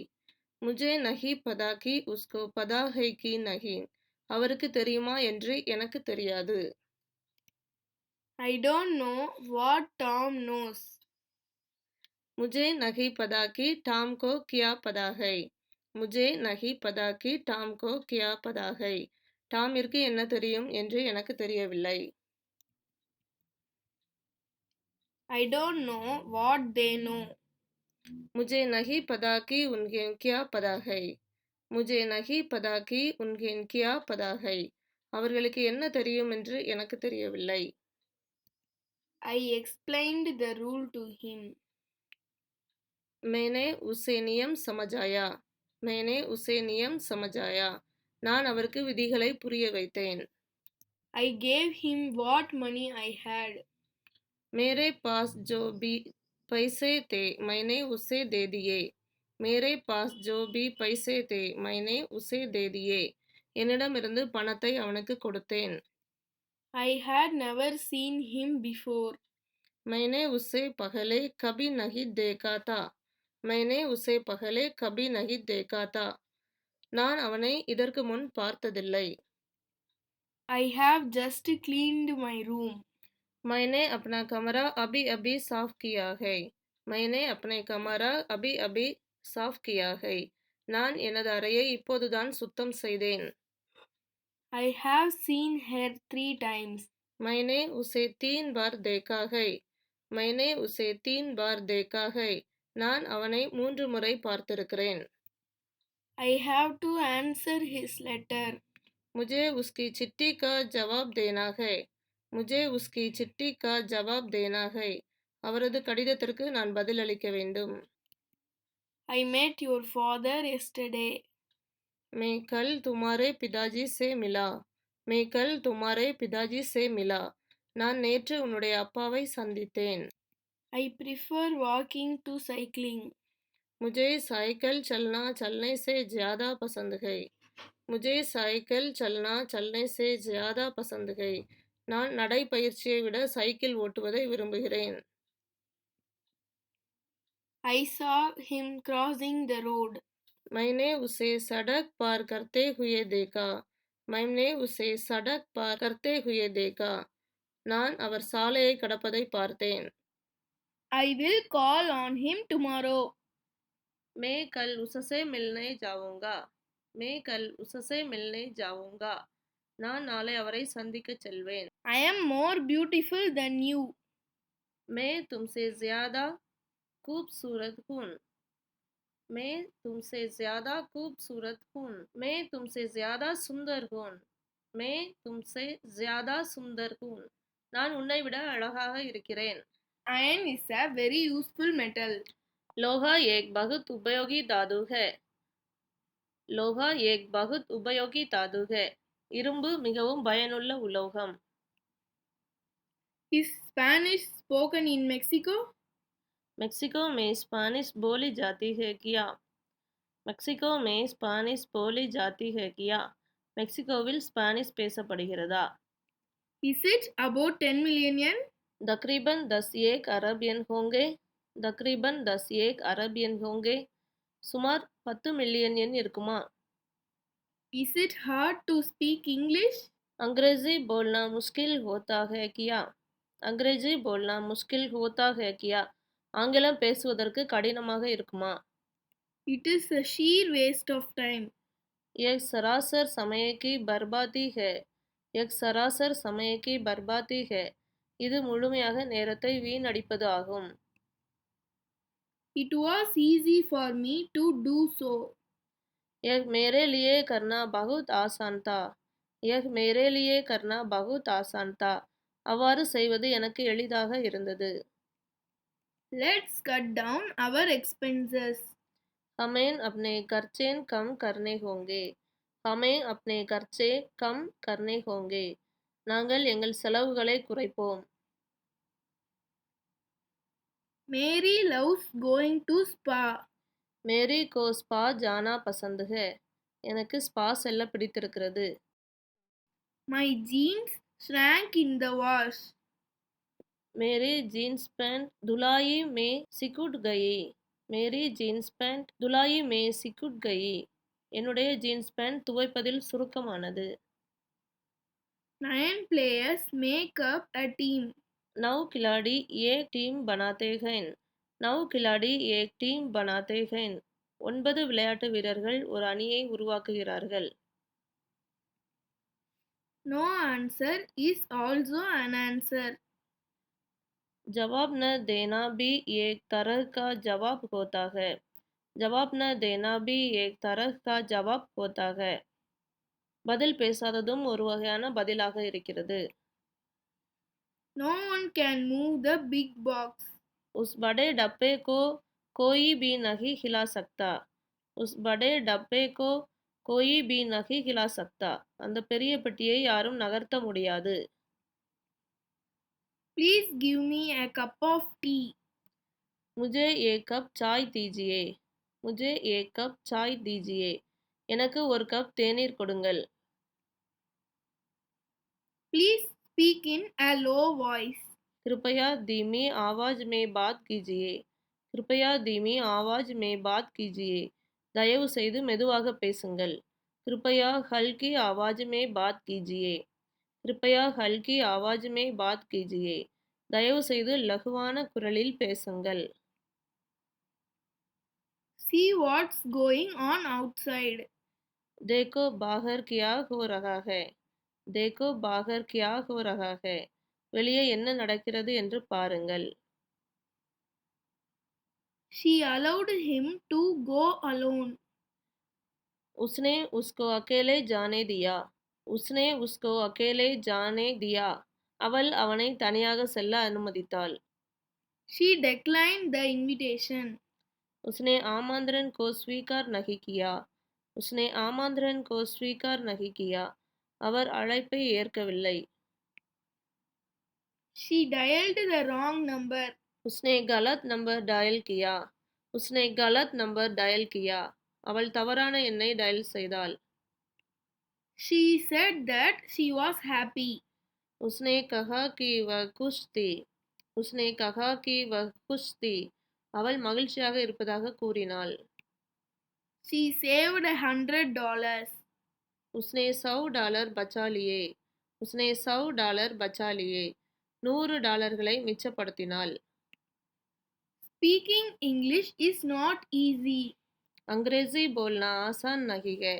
मुझे नहीं पता कि उसको पता है कि नहीं. அவருக்கு தெரியுமா என்று எனக்கு தெரியாது. I don't know what Tom knows. मुझे नहीं पता कि टॉम को क्या पता है. मुझे नहीं पता कि टॉम को क्या पता है. டாமிற்கு என்ன தெரியும் என்று எனக்கு தெரியவில்லை. I don't know what they know. मुझे नहीं पता कि उन्हें क्या पता है. मुझे नहीं पता कि उन्हें क्या पता है. அவர்களுக்கு என்ன தெரியும் என்று எனக்கு தெரியவில்லை. I explained the rule to him. मैंने उसे नियम समझाया. मैंने उसे नियम समझाया. நான் அவருக்கு விதிகளை புரிய வைத்தேன். I gave him what money I had. मेरे पास जो भी पैसे थे मैंने उसे दे दिए. मेरे पास जो भी पैसे थे मैंने उसे दे दिए. என்னிடமிருந்து பணத்தை அவனுக்கு கொடுத்தேன். I had never seen him before. मैंने उसे पहले कभी नहीं देखा था. मैंने उसे पहले कभी नहीं देखा था. நான் அவனை இதற்கு முன் பார்த்ததில்லை. I have just cleaned my room. मैंने अपना कमरा अभी अभी साफ किया है. मैंने अपने कमरा अभी अभी साफ किया है. நான் எனது அறையை இப்போதுதான் சுத்தம் செய்தேன். I have seen her 3 times. मैंने उसे 3 बार देखा है. मैंने उसे 3 बार देखा है. நான் அவனை 3 முறை பார்த்திருக்கிறேன். I have to answer his letter. मुझे उसकी चिट्ठी का जवाब देना है. मुझे उसकी चिट्ठी का जवाब देना है. அவரது கடிதத்திற்கு நான் பதிலளிக்க வேண்டும். I met your father yesterday. मैं कल तुम्हारे पिताजी से मिला. मैं कल तुम्हारे पिताजी से मिला. நான் நேற்று உன்னுடைய அப்பாவை சந்தித்தேன். I prefer walking to cycling. मुझे साइकिल चलना चलने से ज़्यादा पसंद है. मुझे साइकिल चलना चलने से ज़्यादा पसंद है. நான் நடைப்பயிற்சியை விட சைக்கிள் ஓட்டுவதை விரும்புகிறேன். I saw him crossing the road. मैंने उसे सड़क पार करते हुए देखा. मैंने उसे सड़क पार करते हुए देखा. நான் அவர் சாலையை கடப்பதை பார்த்தேன். I will call on him tomorrow. मैं कल उससे मिलने जाऊंगा. मैं कल उससे मिलने जाऊंगा. நான் நாளை அவரை சந்திக்கச் செல்வேன். I am more beautiful than you. मैं तुमसे ज़्यादा खूबसूरत हूँ. मैं तुमसे ज़्यादा खूबसूरत हूँ. मैं तुमसे ज़्यादा सुंदर हूँ. मैं तुमसे ज़्यादा सुंदर हूँ. நான் உன்னை விட அழகாக இருக்கிறேன். Iron is a very useful metal. लोहा एक बहुत उपयोगी धातु है. लोहा एक बहुत उपयोगी धातु है. இரும்பு மிகவும் பயனுள்ள உலோகம். Is Spanish spoken in Mexico? Mexico में स्पेनिश बोली जाती है क्या? மெக்சிகோ மே ஸ்பானிஷ் போலி ஜாத்தி ஹே கியா? மெக்சிகோவில் Spanish பேசப்படுகிறதா? Is it about 10 million yen? तकरीबन 10 एक अरब यन होंगे. तकरीबन 10 एक अरब यन होंगे. சுமார் 10 மில்லியன் யென் இருக்குமா? Is it hard to speak English? अंग्रेजी बोलना मुश्किल होता है क्या? अंग्रेजी बोलना मुश्किल होता है क्या? ஆங்கிலம் பேசுவதற்கு கடினமாக இருக்குமா? It is a sheer waste of time. एक सरासर समय की बर्बादी है. एक सरासर समय की बर्बादी है. இது முழுமையாக நேரத்தை வீணடிப்பது ஆகும். It was easy for me to do so. यह मेरे लिए करना बहुत आसान था. यह मेरे लिए करना बहुत आसान था. அவ்வாறு செய்வது எனக்கு எளிதாக இருந்தது. Let's cut down our expenses. हमें अपने खर्चे कम करने होंगे. हमें अपने खर्चे कम करने होंगे. நாங்கள் எங்கள் செலவுகளை குறைப்போம். Mary loves going to spa. மேரி को ஸ்பா ஜானா பசந்த் है. எனக்கு ஸ்பா செல்ல பிடித்திருக்கிறது. My jeans shrank in the wash. मेरी जीन्स पैंट धुलाई में सिकुड़ गई. मेरी जीन्स पैंट धुलाई में सिकुड़ गई. என்னுடைய jeans pant துவைப்பதில் சுருக்கமானது. 9 players make up a team. 9 खिलाड़ी एक टीम बनाते हैं. नौ खिलाड़ी एक टीम बनाते हैं. 9 விளையாட்டு வீரர்கள் ஒரு அணியை உருவாக்குகிறார்கள். No answer is also an answer. जवाब न देना भी एक तरह का जवाब होता है. जवाब न देना भी एक तरह का जवाब होता है. பதில் பேசாததும் ஒரு வகையான பதிலாக இருக்கிறது. No one can move the big box. उस बड़े डब्बे को कोई भी नहीं हिला सकता. उस बड़े डब्बे को कोई भी नहीं हिला सकता. அந்த பெரிய பெட்டியை யாரும் நகர்த்த முடியாது. Please give me a cup of tea. मुझे एक कप चाय दीजिए. मुझे एक कप चाय दीजिए. எனக்கு ஒரு கப் தேநீர் கொடுங்கள். Please speak in a low voice. कृपया धीमी आवाज में बात कीजिए. कृपया धीमी आवाज में बात कीजिए. தயவு செய்து மெதுவாக பேசுங்கள். कृपया हल्की आवाज में बात कीजिए. कृपया हल्की आवाज में बात कीजिए. தயவு செய்து லகுவான குரலில் பேசுங்கள். See what's going on outside. देखो बाहर क्या हो रहा है. देखो बाहर क्या हो रहा है. வெளியே என்ன நடக்கிறது என்று பாருங்கள். She allowed him to go alone. उसने उसको अकेले जाने दिया. उसने उसको अकेले जाने दिया. அவள் அவனை தனியாக செல்ல அனுமதித்தாள். She declined the invitation. उसने आमंत्रण को स्वीकार नहीं किया. उसने आमंत्रण को स्वीकार नहीं किया. அவர் அழைப்பை ஏற்கவில்லை. She dialed the wrong number. उसने गलत नंबर डायल किया. उसने गलत नंबर डायल किया. அவள் தவறான எண்ணை டயல் செய்தாள். She said that she was happy. उसने कहा कि वह खुश थी. उसने कहा कि वह खुश थी. அவள் மகிழ்ச்சியாக இருப்பதாக கூறினாள். She saved $100. उसने $100 बचा लिए. उसने $100 बचा लिए. $100 மிச்சப்படுத்தினாள். Speaking English is not easy. अंग्रेजी बोलना आसान नहीं है.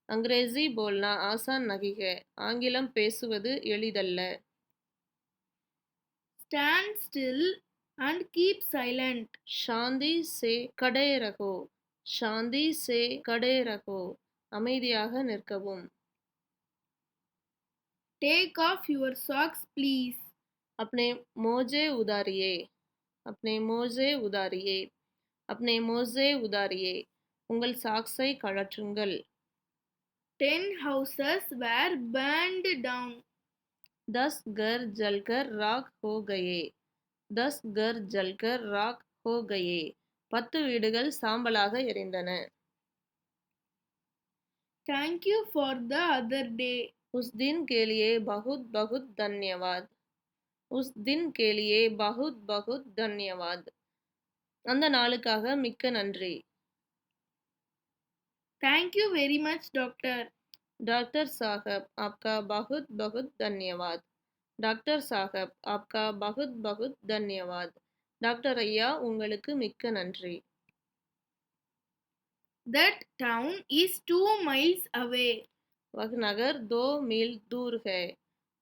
अंग्रेजी बोलना आसान नहीं है. ஆங்கிலம் பேசுவது எளிதல்ல. Stand still and keep silent. शांति से खड़े रहो. शांति से खड़े रहो. அமைதியாக நிற்கவும். Take off your socks, please. अपने मोजे उतारिए. अपने मोजे उतारिए. अपने मोजे उतारिए. உங்கள் சாக்ஸை கழற்றுங்கள். 10 houses were burned down. 10 घर जलकर राख हो गए. 10 घर जलकर राख हो गए. 10 வீடுகள் சாம்பலாக எரிந்தன. Thank you for the other day. उस दिन के लिए बहुत बहुत धन्यवाद. उस दिन के लिए बहुत बहुत धन्यवाद. அந்த நாளுக்காக மிக்க நன்றி. Thank you very much, doctor. Doctor साहब आपका बहुत बहुत धन्यवाद. டாக்டர் சாஹப் आपका बहुत बहुत धन्यवाद. டாக்டர் ஐயா உங்களுக்கு மிக்க நன்றி. That town is 2 miles away. वह नगर 2 मील दूर है.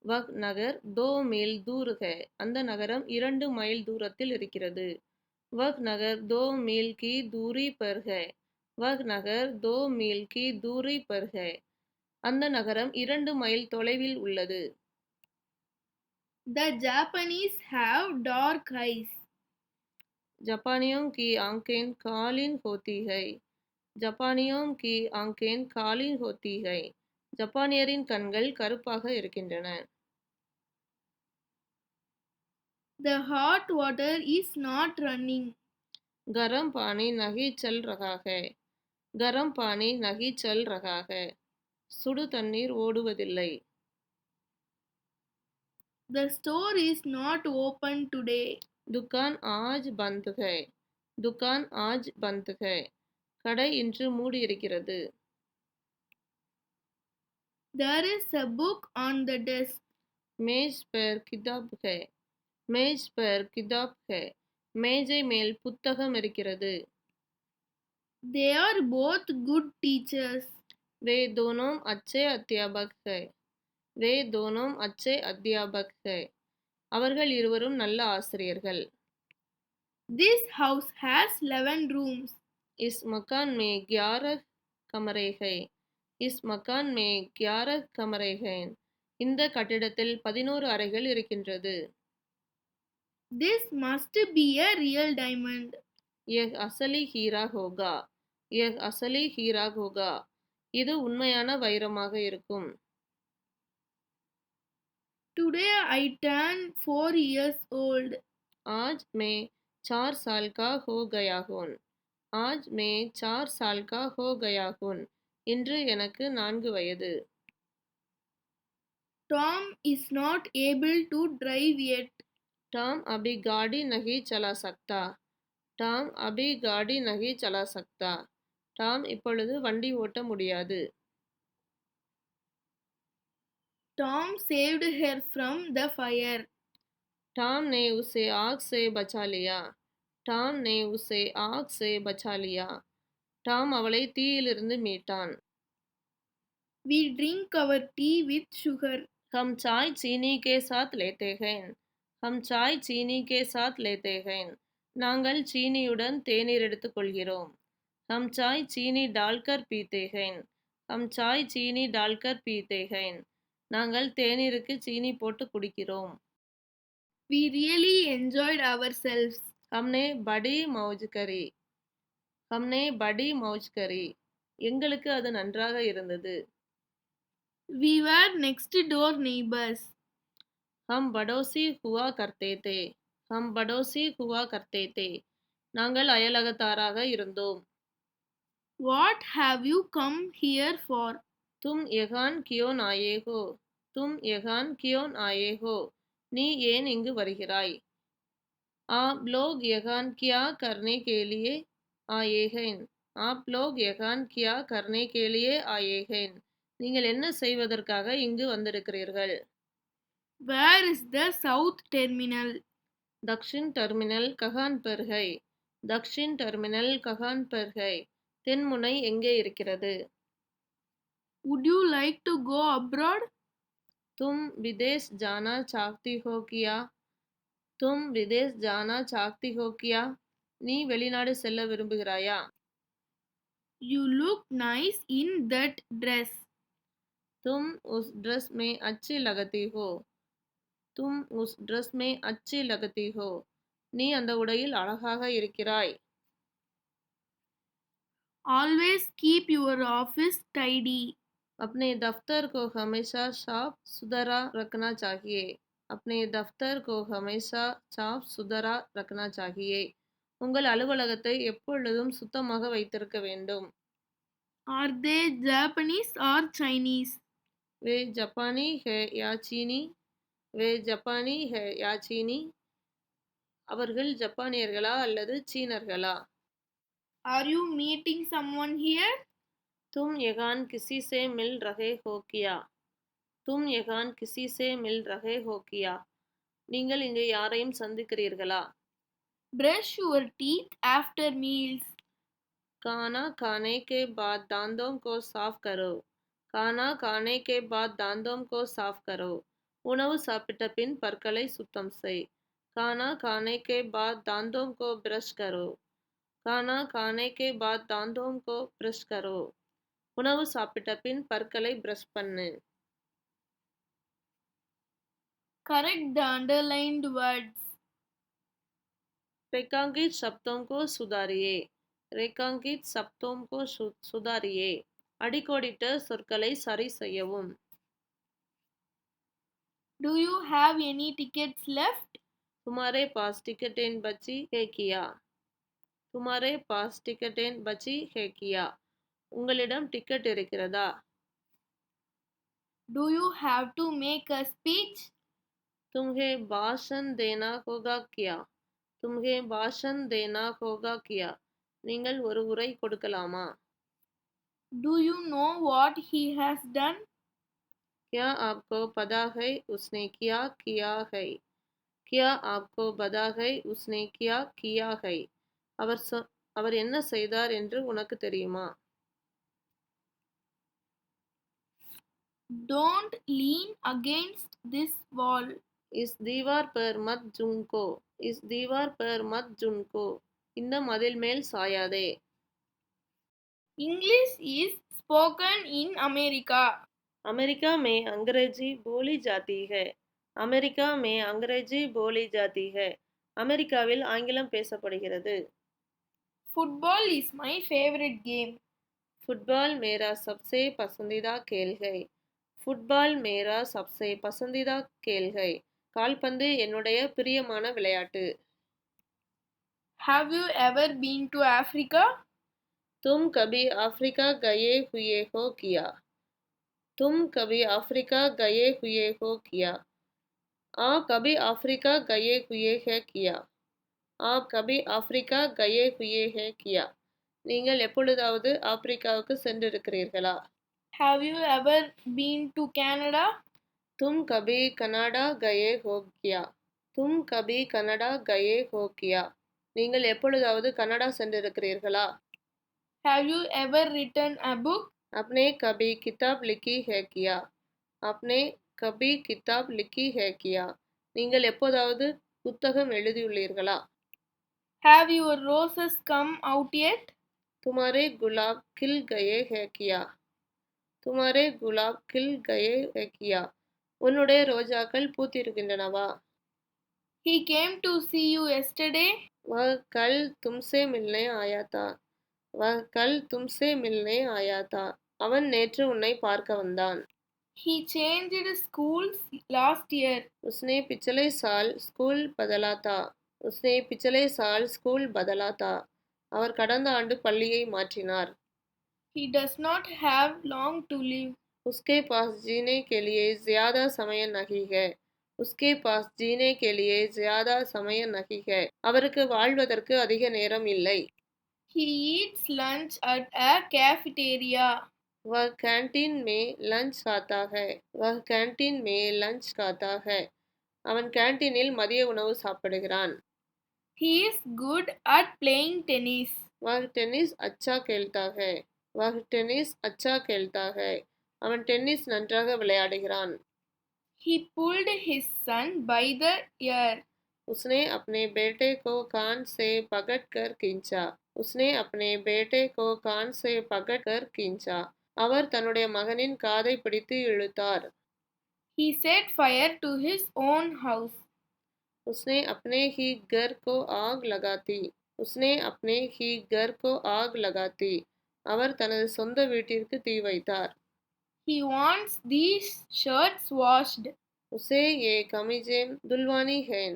वह नगर 2 मील दूर है. அந்த நகரம் 2 மைல் தூரத்தில் இருக்கிறது. वह नगर 2 मील की दूरी पर है. वह नगर 2 मील की दूरी पर है. அந்த நகரம் 2 மைல் தொலைவில் உள்ளது. The Japanese have dark eyes. जापानियों की आंखें कालीन होती है. ஜப்பானியோं की आंखें कालीन होती है. ஜப்பானியரின் கண்கள் கருப்பாக இருக்கின்றன. The hot water is not running. गरम पानी नहीं चल रहा है. गरम पानी नहीं चल रहा है. சுடு தண்ணீர் ஓடுவதில்லை. The store is not open today. दुकान आज बंद है. दुकान आज बंद है. கடை இன்று மூடியிருக்கிறது. There is a book on the desk. मेज पर किताब है. मेज पर किताब है. மேஜை மேல் புத்தகம் இருக்கிறது. They are both good teachers. वे दोनों अच्छे अध्यापक हैं. वे दोनों अच्छे अध्यापक हैं. அவர்கள் இருவரும் நல்ல ஆசிரியர்கள். This house has 11 rooms. इस मकान में 11 कमरे हैं. इस मकान में 11 कमरे हैं. இந்த கட்டிடத்தில் 11 அறைகள் இருக்கின்றது. This must be a real diamond. यह असली हीरा होगा. यह असली हीरा होगा. இது உண்மையான வைரமாக இருக்கும். Today I turn 4 years old. आज मैं 4 साल का हो गया हूँ. आज मैं 4 साल का हो गया हूँ. இன்று எனக்கு 4 வயது. Tom is not able to drive yet. Tom अभी गाड़ी नहीं चला सकता. टॉम अभी गाड़ी नहीं चला सकता. டாம் இப்பொழுது வண்டி ஓட்ட முடியாது. Tom saved her from the fire. Tom ने उसे आग से बचा लिया. टॉम ने उसे आग से बचा लिया. டாம் அவளை தீயிலிருந்து மீட்டான். We drink our tea with sugar. हम चाय चीनी के साथ लेते हैं. हम चाय चीनी के साथ लेते हैं. நாங்கள் சீனியுடன் தேநீர் எடுத்துக்கொள்கிறோம். हम चाय चीनी डालकर पीते हैं. हम चाय चीनी डालकर पीते हैं. நாங்கள் தேநீருக்கு சீனி போட்டு குடிக்கிறோம். We really enjoyed ourselves. हमने बड़ी मौज करी. हमने बड़ी मौज करी. எங்களுக்கு அது நன்றாக இருந்தது. We were next door neighbors. हम படோசி हुआ करते थे. हम படோசி हुआ करते थे. நாங்கள் அயலகத்தாராக இருந்தோம். What have you come here for? तुम यहाँ क्यों आए हो? तुम यहाँ क्यों आए हो? நீ ஏன் இங்கு வருகிறாய்? आप लोग यहाँ क्या करने के लिए आए हैं? आप लोग यहाँ क्या करने के लिए आए हैं? நீங்கள் என்ன செய்வதற்காக இங்கு வந்திருக்கிறீர்கள்? Where is the south terminal? दक्षिण टर्मिनल कहाँ पर है? दक्षिण टर्मिनल कहाँ पर है? தென்முனை எங்கே இருக்கிறது? Would you like to go abroad? तुम विदेश जाना चाहती हो क्या? तुम विदेश जाना चाहती हो क्या? நீ வெளிநாடு செல்ல விரும்புகிறாயா? You look nice in that dress. तुम उस ड्रेस में अच्छी लगती हो. तुम उस ड्रेस में अच्छी लगती हो. நீ அந்த உடையில் அழகாக இருக்கிறாய். Always keep your office tidy. अपने दफ्तर को हमेशा साफ सुथरा रखना चाहिए. अपने दफ्तर को हमेशा साफ सुथरा रखना चाहिए. உங்கள் அலுவலகத்தை எப்பொழுதும் சுத்தமாக வைத்திருக்க வேண்டும். Are they Japanese or Chinese? वे जापानी है या चीनी? वे जापानी है या चीनी? அவர்கள் ஜப்பானியர்களா அல்லது சீனர்களா? Are you meeting someone here? तुम यहाँ किसी से मिल रहे हो क्या? तुम यहाँ किसी से मिल रहे हो क्या? நீங்கள் இங்கே யாரையும் சந்திக்கிறீர்களா? Brush your teeth after meals. खाना खाने के बाद दांतों को साफ करो. खाना खाने के बाद दांतों को साफ करो. உணவு சாப்பிட்ட பின் பற்களை சுத்தம் செய். खाना खाने के बाद दांतों को ब्रश करो. खाना खाने के बाद दांतों को ब्रश करो. உணவு சாப்பிட்ட பின் பற்களை பிரஷ் பண்ணு. Correct the underlined words. रेखांकित शब्दों को सुधारिए. रेखांकित शब्दों को सुधारिए. அடிக்கோடிட்ட சொற்களை சரி செய்யவும். Do you have any tickets left? तुम्हारे पास टिकटें बची है क्या? तुम्हारे पास टिकटें बची है क्या? உங்களிடம் டிக்கெட் இருக்கிறதா? Do you have to make a speech? तुम्हें भाषण देना होगा क्या? तुम्हें भाषण देना होगा क्या? நீங்கள் ஒரு உரை கொடுக்கலாமா? Do you know what he has done? क्या आपको पता है उसने क्या किया है? क्या आपको பதா है उसने क्या किया है அவர் என்ன செய்தார் என்று உனக்கு தெரியுமா? Don't lean against this wall. इस दीवार पर मत झुको इस दीवार पर मत झुको இந்த மதில் மேல் சாயாதே. English is spoken in America. America में अंग्रेजी बोली जाती है. अमेरिका में अंग्रेजी बोली जाती है. அமெரிக்காவில் ஆங்கிலம் பேசப்படுகிறது. Football is my favorite game. Football मेरा सबसे पसंदीदा खेल है. ஃபுட்பால் மேரா சப்சே பசந்தீதா கேல் है. கால்பந்து என்னுடைய பிரியமான விளையாட்டு. Have you ever been to Africa? तुम कभी अफ्रीका गए हुए हो किया? तुम कभी अफ्रीका गए हुए हो किया? आप कभी अफ्रीका गए हुए है किया? आप कभी अफ्रीका गए हुए है किया? நீங்கள் எப்பொழுதாவது ஆப்பிரிக்காவுக்கு சென்றிருக்கிறீர்களா? Have you ever been to Canada? तुम कभी कनाडा गए हो किया? तुम कभी कनाडा गए हो किया? நீங்கள் எப்பொழுதாவது Canada சென்றிருக்கிறீர்களா? Have you ever written a book? आपने कभी किताब लिखी है किया? आपने कभी किताब लिखी है किया? நீங்கள் எப்போதாவது புத்தகம் எழுதியுள்ளீர்களா? Have your roses come out yet? तुम्हारे गुलाब खिल गए है किया? तुम्हारे गुलाब खिल गए है किया? உன்னுடைய ரோஜாக்கள் பூத்திருக்கின்றனவா? He came to see you yesterday. वह कल तुमसे मिलने आया था. वह कल तुमसे मिलने आया था. அவன் நேற்று உன்னை பார்க்க வந்தான். He changed schools last year. उसने पिछले साल स्कूल बदला था. उसने पिछले साल स्कूल बदला था. அவர் கடந்த ஆண்டு பள்ளியை மாற்றினார். He does not have long to live. उसके पास जीने के लिए ज्यादा समय नहीं है. उसके पास जीने के लिए ज्यादा समय नहीं है. அவருக்கு வாழ்வதற்கு அதிக நேரம் இல்லை. He eats lunch at a cafeteria. वह कैंटीन में लंच खाता है. वह कैंटीन में लंच खाता है. அவன் கேண்டீனில் மதிய உணவு சாப்பிடுகிறான். He is good at playing tennis. वह टेनिस अच्छा खेलता है. वह टेनिस अच्छा खेलता है. அவன் டென்னிஸ் நன்றாக விளையாடுகிறான். He pulled his son by the ear. उसने अपने बेटे को कान से पकड़कर खींचा. उसने अपने बेटे को कान से पकड़कर खींचा. அவர் தன்னுடைய மகனின் காதை பிடித்து இழுத்தார். He set fire to his own house. उसने अपने ही घर को आग लगाती. उसने अपने ही घर को आग लगाती. அவர் தனது சொந்த வீட்டிற்கு தீ வைத்தார். He wants these shirts washed. उसे ये कमीजें दुलवानी हैं.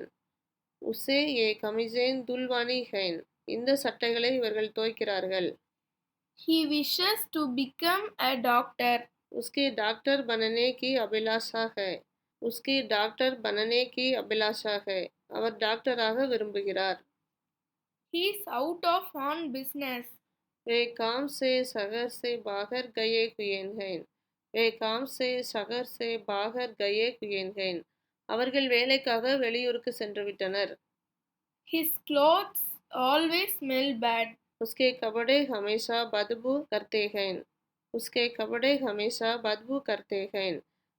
उसे ये कमीजें दुलवानी हैं. இந்த சட்டைகளை இவர்கள் துவைக்கிறார்கள். He wishes to become a doctor. उसकी डॉक्टर बनने की अभिलाषा है. उसकी डॉक्टर बनने की अभिलाषा है. அவர் டாக்டராக விரும்புகிறார். He is out of on business. वे काम से शहर से बाहर गए हुए हैं. वे काम से शहर से बाहर गए हुए हैं. அவர்கள் வேலைக்காக வெளியூருக்கு சென்று விட்டனர். His clothes always smell bad. उसके कपड़े हमेशा बदबू करते हैं. उसके कपड़े हमेशा बदबू करते हैं.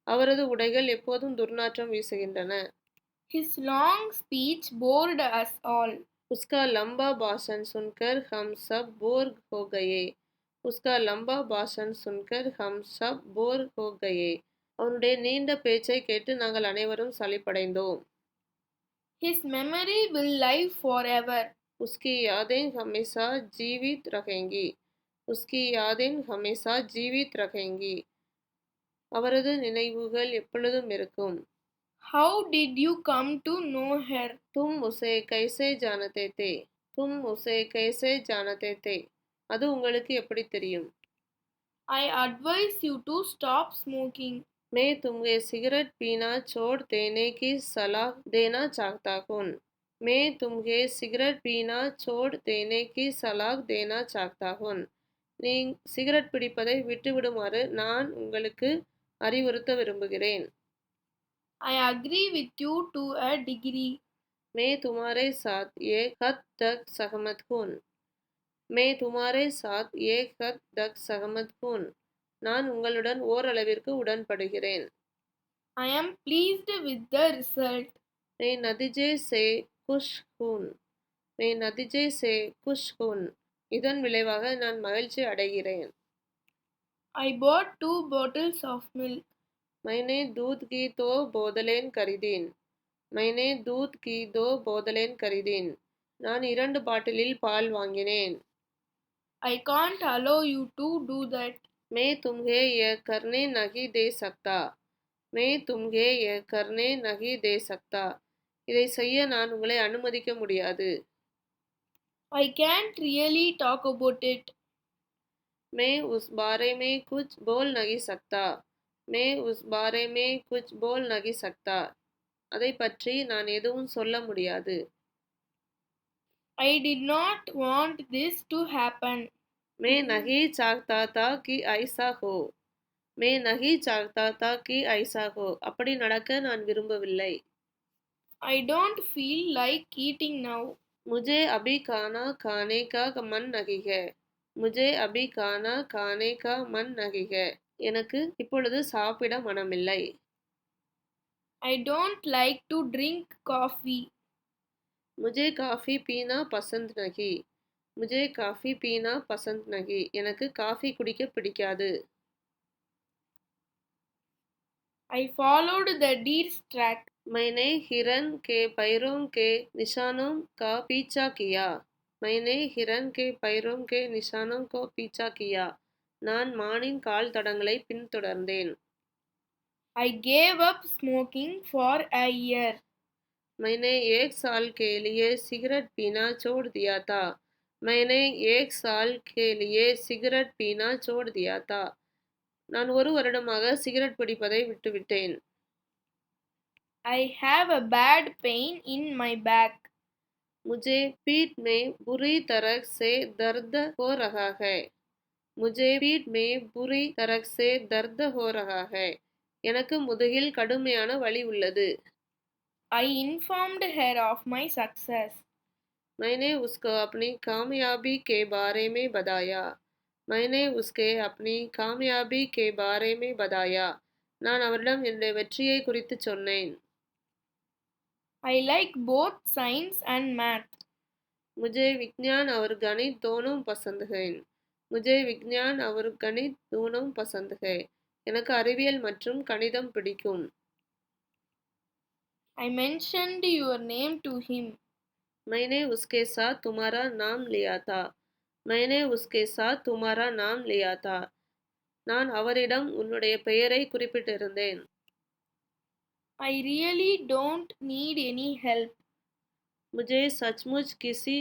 அவரது உடைகள் எப்போதும் துர்நாற்றம் வீசுகின்றன. His long speech bored us all. उसका लंबा भाषण सुनकर हम सब बोर हो गए. उसका लंबा भाषण सुनकर हम सब बोर हो गए. அவனுடைய நீண்ட பேச்சை கேட்டு நாங்கள் அனைவரும் சலிப்படைந்தோம். His memory will live forever. उसकी यादें हमेशा जीवित रहेंगी. उसकी यादें हमेशा जीवित रहेंगी. அவரது நினைவுகள் எப்பொழுதும் இருக்கும். How did you come to know her? तुम उसे कैसे जानते थे? तुम उसे कैसे जानते थे? அது உங்களுக்கு எப்படி தெரியும்? I advise you to stop smoking. मैं तुम्हें सिगरेट पीना छोड़ देने की सलाह देना चाहता हूँ. मैं तुम्हें सिगरेट पीना छोड़ देने की सलाह देना चाहता हूँ. நீ சிகரெட் பிடிப்பதை விட்டுவிடுமாறு நான் உங்களுக்கு அறிவுறுத்த விரும்புகிறேன். I agree with you to a degree. मैं तुम्हारे साथ एक हद तक सहमत हूँ. मैं तुम्हारे साथ एक हद तक सहमत हूँ. நான் உங்களுடன் ஓரளவிற்கு உடன்படுகிறேன். I am pleased with the result. मैं नतीजे से खुश हूँ. मैं नतीजे से खुश हूँ. இதன் விளைவாக நான் மகிழ்ச்சி அடைகிறேன். I bought 2 bottles of milk. मैंने दूध की 2 बोतलें खरीदीं. मैंने दूध की 2 बोतलें खरीदीं. நான் 2 பாட்டிலில் பால் வாங்கினேன். I can't allow you to do that. मैं तुम्हें यह करने नहीं दे सकता. मैं तुम्हें यह करने नहीं दे सकता. இதை செய்ய நான் உங்களை அனுமதிக்க முடியாது. I can't really talk about it. मैं उस बारे में कुछ बोल नहीं सकता. मैं उस बारे में कुछ बोल नहीं सकता. அதை பற்றி நான் எதுவும் சொல்ல முடியாது. I did not want this to happen. मैं नहीं चाहता था कि ऐसा हो. मैं नहीं चाहता था कि ऐसा हो. அப்படி நடக்க நான் விரும்பவில்லை. I don't feel like eating now. मुझे अभी खाना खाने का मन नहीं है. मुझे अभी खाना खाने का मन नहीं है. எனக்கு இப்பொழுது சாப்பிட மனமில்லை. I don't like to drink coffee. मुझे काफ़ी पीना पसंद नहीं. मुझे काफ़ी पीना पसंद नहीं. எனக்கு காஃபி குடிக்க பிடிக்காது. I followed the deer's track. मैंने हिरन के पैरों के निशानों का पीछा किया. मैंने हिरन के पैरों के निशानों को पीछा किया. நான் மானின் கால் தடங்களை பின்தொடர்ந்தேன். I gave up smoking for a year. मैंने 1 साल के लिए सिगरेट पीना छोड़ दिया था. मैंने 1 साल के लिए सिगरेट पीना छोड़ दिया था. நான் 1 வருடமாக சிகரெட் பிடிப்பதை விட்டுவிட்டேன். I have a bad pain in my back. मुझे पीठ में बुरी तरह से दर्द हो रहा है. मुझे पीठ में बुरी तरह से दर्द हो रहा है. எனக்கு முதுகில் கடுமையான வலி உள்ளது. I informed her of my success. मैंने उसको अपनी कामयाबी के बारे में बताया. मैंने उसके अपनी कामयाबी के बारे में बताया. நான் அவரிடம் என்னுடைய வெற்றியை குறித்து சொன்னேன். I like both science and math. मुझे विज्ञान और गणित दोनों पसंद हैं. मुझे विज्ञान और गणित दोनों पसंद है. எனக்கு அறிவியல் மற்றும் கணிதம் பிடிக்கும். I mentioned your name to him. मैंने उसके साथ तुम्हारा नाम लिया था. मैंने उसके साथ तुम्हारा नाम लिया था. நான் அவரிடம் உன்னுடைய பெயரை குறிப்பிட்டிருந்தேன். I really don't need any help. मुझे सचमुच किसी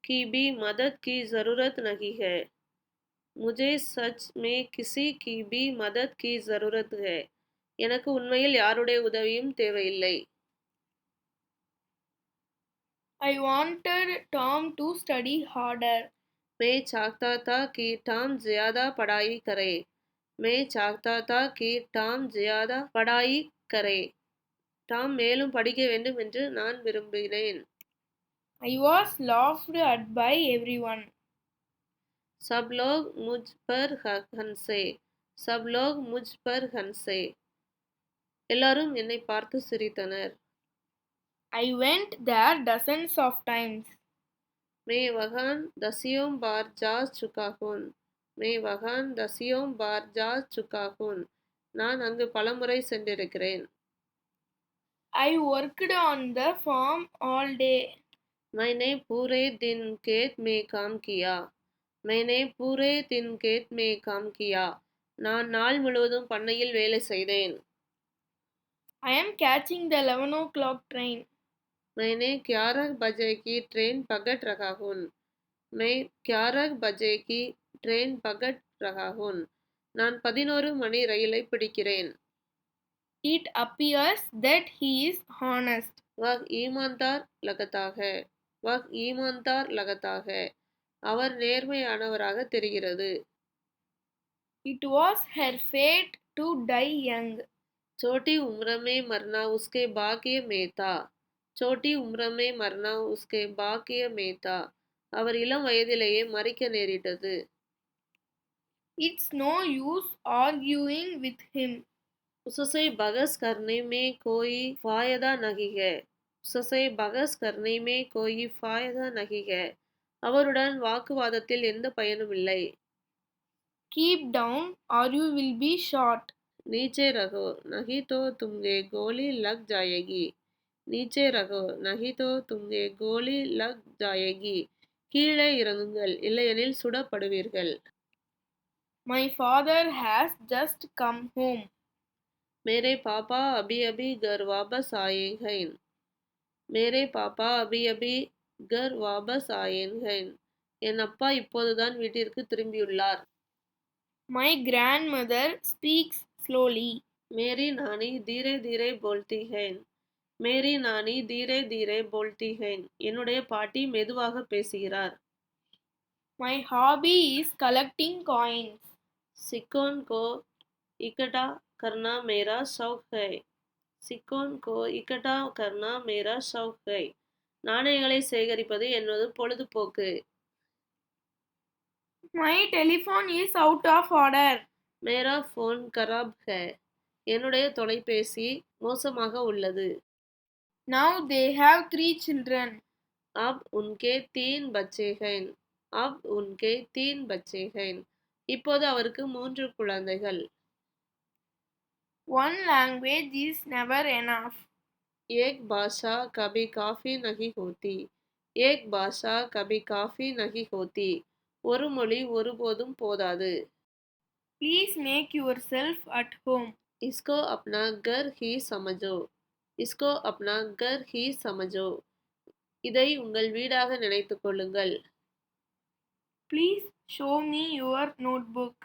की भी मदद की ज़रूरत नहीं है. मुझे सच में किसी की भी मदद की ज़रूरत है. எனக்கு உண்மையில் யாருடைய உதவியும் தேவையில்லை. I wanted Tom to study harder. मैं चाहता था कि टॉम ज़्यादा पढ़ाई करे. मैं चाहता था कि टॉम ज़्यादा पढ़ाई करे. டாம் மேலும் படிக்க வேண்டும் என்று நான் விரும்பினேன். I was laughed at by everyone. सब लोग मुझ पर हंसे. सब लोग मुझ पर हंसे. எல்லாரும் என்னை பார்த்து சிரித்தனர். I went there dozens of times. मैं वहाँ दसियों बार जा चुका हूँ. मैं वहाँ दसियों बार जा चुका हूँ. நான் அங்கு பலமுறை சென்றிருக்கிறேன். I worked on the farm all day. मैंने पूरे दिन खेत में काम किया. मैंने पूरे दिन खेत में काम किया. நான் நாள் முழுவதும் பண்ணையில் வேலை செய்தேன். I am catching the 11 o'clock train. मैंने 11 बजे की ट्रेन पकड़ रहा हूँ. मैं 11 बजे की ट्रेन पकड़ रहा हूँ. நான் 11 மணி ரயிலை பிடிக்கிறேன். It appears that he is honest. वह ईमानदार लगता है. वह ईमानदार लगता है. அவர் நேர்மையானவராக தெரிகிறது. It was her fate to die young. छोटी उम्र में मरना उसके भाग्य में था. छोटी उम्र में मरना उसके भाग्य में था. அவர் இளம் வயதிலேயே மரிக்க நேரிட்டது. It's no use arguing with him. उससे बहस करने में कोई फायदा नहीं है. उससे बहस करने में कोई फायदा नहीं है. அவருடன் வாக்குவாதத்தில் எந்த பயனும் இல்லை. Keep down or you will be shot. नीचे रहो नहीं तो तुम्हें गोली लग जाएगी. नीचे रहो नहीं तो तुम्हें गोली लग जाएगी. கீழே இறங்குங்கள் இல்லையெனில் சுடப்படுவீர்கள். My father has just come home. मेरे पापा अभी अभी घर वापस आए हैं. मेरे पापा अभी अभी घर वापस आए हैं. என் அப்பா இப்போதுதான் வீட்டிற்கு திரும்பியுள்ளார். My grandmother speaks slowly. मेरी नानी धीरे धीरे बोलती है. मेरी नानी धीरे धीरे बोलती है. என்னுடைய பாட்டி மெதுவாக பேசுகிறார். My hobby is collecting coins. सिक्कों को इकट्ठा करना मेरा शौक है. सिक्कों को इकट्ठा करना मेरा शौक है. நாணயங்களை சேகரிப்பது என்னது பொழுதுபோக்கு. My telephone is out of order. मेरा फोन खराब है. என்னுடைய தொலைபேசி மோசமாக உள்ளது. Now they have 3 children. अब उनके 3 बच्चे हैं. अब उनके 3 बच्चे हैं. இப்போது அவருக்கு 3 குழந்தைகள். One language is never enough. एक भाषा कभी काफी नहीं होती. एक भाषा कभी काफी नहीं होती. ஒரு மொழி ஒருபோதும் போதாது. Please make yourself at home. इसको अपना घर ही समझो. इसको अपना घर ही समझो. இதை உங்கள் வீடாக நினைத்துக் கொள்ளுங்கள். Please show me your notebook.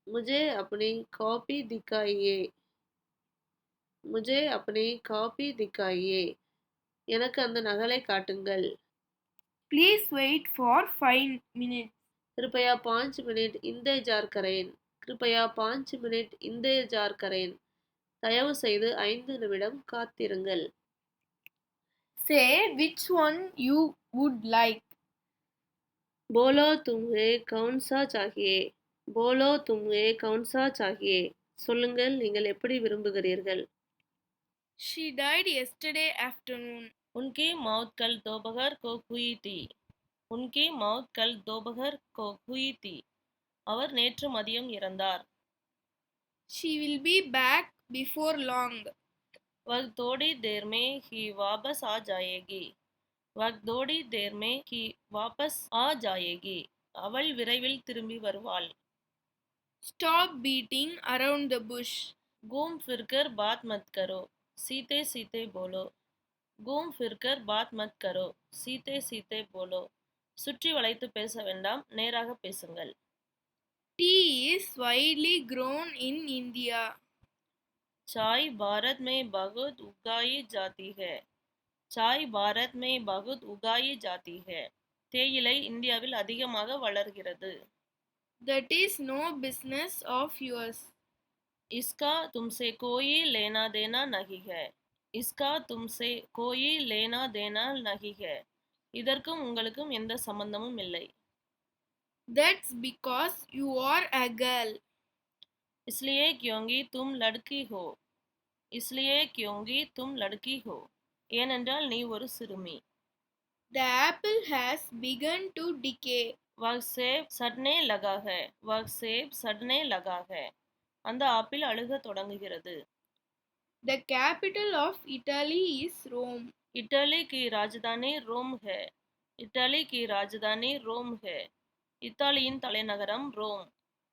मुझे अपनी कॉपी दिखाइए. मुझे अपनी कॉपी दिखाइए. எனக்கு அந்த நகலை காட்டுங்கள். Please wait for 5 minutes. कृपया 5 मिनट इंतजार करें. कृपया 5 मिनट इंतजार करें. தயவு செய்து 5 நிமிடம் காத்திருங்கள். Say which one you would like. बोलो तुम्हें कौन सा चाहिए. बोलो तुम्हें कौन सा चाहिए. சொல்லுங்கள் நீங்கள் எப்படி விரும்புகிறீர்கள். She died yesterday afternoon. उनकी मौत कल दोपहर को हुई थी. उनकी मौत कल दोपहर को हुई थी. அவர் நேற்று மதியம் இறந்தார். She will be back before long. वह थोड़ी देर में ही वापस आ जाएगी. वह थोड़ी देर में ही वापस आ जाएगी. அவள் விரைவில் திரும்பி வருவாள். Stop beating around the bush. घूम फिरकर बात मत करो. सीते सीते बोलो. घूम फिरकर बात मत करो. सीते सीते बोलो. சுற்றி வளைத்து பேச வேண்டாம், நேராக பேசுங்கள். Tea is widely grown in India. चाय भारत में बहुत उगाई जाती है. चाय भारत में बहुत उगाई जाती है. தேயிலை இந்தியாவில் அதிகமாக வளர்கிறது. That is no business of yours. इसका तुमसे कोई लेना देना नहीं है. इसका तुमसे कोई लेना देना नहीं है. இதற்கும் உங்களுக்கும் எந்த சம்பந்தமும் இல்லை. That's because you are a girl. इसलिए क्योंकि तुम लड़की हो. इसलिए क्योंकि तुम लड़की हो. ஏனென்றால் நீ ஒரு சிறுமி. The apple has begun to decay. वह सेब सड़ने लगा है. वह सेब सड़ने लगा है. அந்த ஆப்பிள் அழுகத் தொடங்குகிறது. The capital of Italy is Rome. Italy की राजधानी रोम है. इटली की राजधानी रोम है. இத்தாலியின் தலைநகரம் Rome.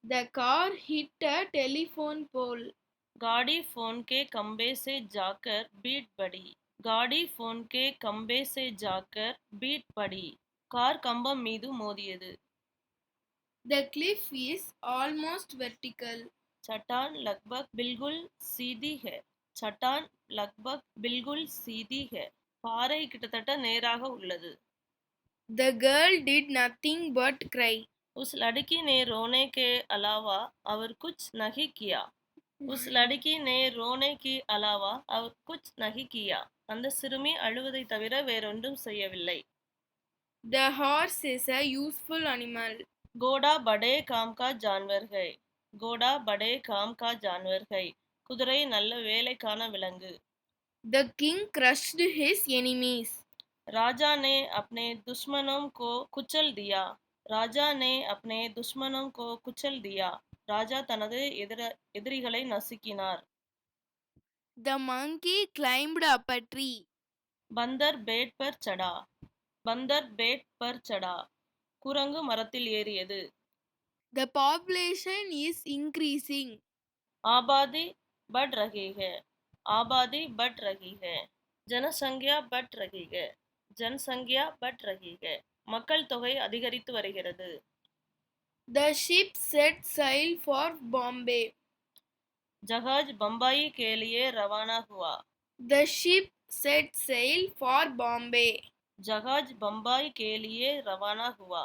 The car hit a telephone pole. गाड़ी फोन के खंबे से जाकर बीट पड़ी. गाड़ी फोन के खंबे से जाकर बीट पड़ी. கார் கம்பம் மீது மோதியது. The cliff is almost vertical. चट्टान लगभग बिल्कुल सीधी है. चट्टान लगभग बिल्कुल सीधी है. பாறை கிட்டத்தட்ட நேராக உள்ளது. The girl did nothing but cry. उस लड़की ने रोने के अलावा और कुछ नहीं किया. उस लड़की ने रोने के अलावा और कुछ नहीं किया. அந்த சிறுமி அழுவதை தவிர வேறொன்றும் செய்யவில்லை. The horse is a useful animal. Kota Bade com கா ஜான்வர் ஹை. கோடா படே காம் கா ஜான்வர் ஹை. குதிரை நல்ல வேலைக்கான விலங்கு. The king crushed his enemies. राजा ने अपने दुश्मनों को कुचल दिया. ராஜா ने अपने दुश्मनों को कुचल दिया. ராஜா தனது எதிரிகளை நசுக்கினார். The monkey climbed up a tree. பந்தர் பேட் பர் சடா. பந்தர் பேட் பர் சடா. குரங்கு மரத்தில் ஏறியது. The population is increasing. ஆபாதி बढ़ रही है. ஆபாதி बढ़ रही है. जनसंख्या बढ़ रही है. जनसंख्या बढ़ रही है. மக்கள் தொகை அதிகரித்து வருகிறது. The ship set sail for Bombay. जहाज बम्बई के लिए रवाना हुआ. The ship set sail for Bombay. जहाज बम्बई के लिए रवाना हुआ.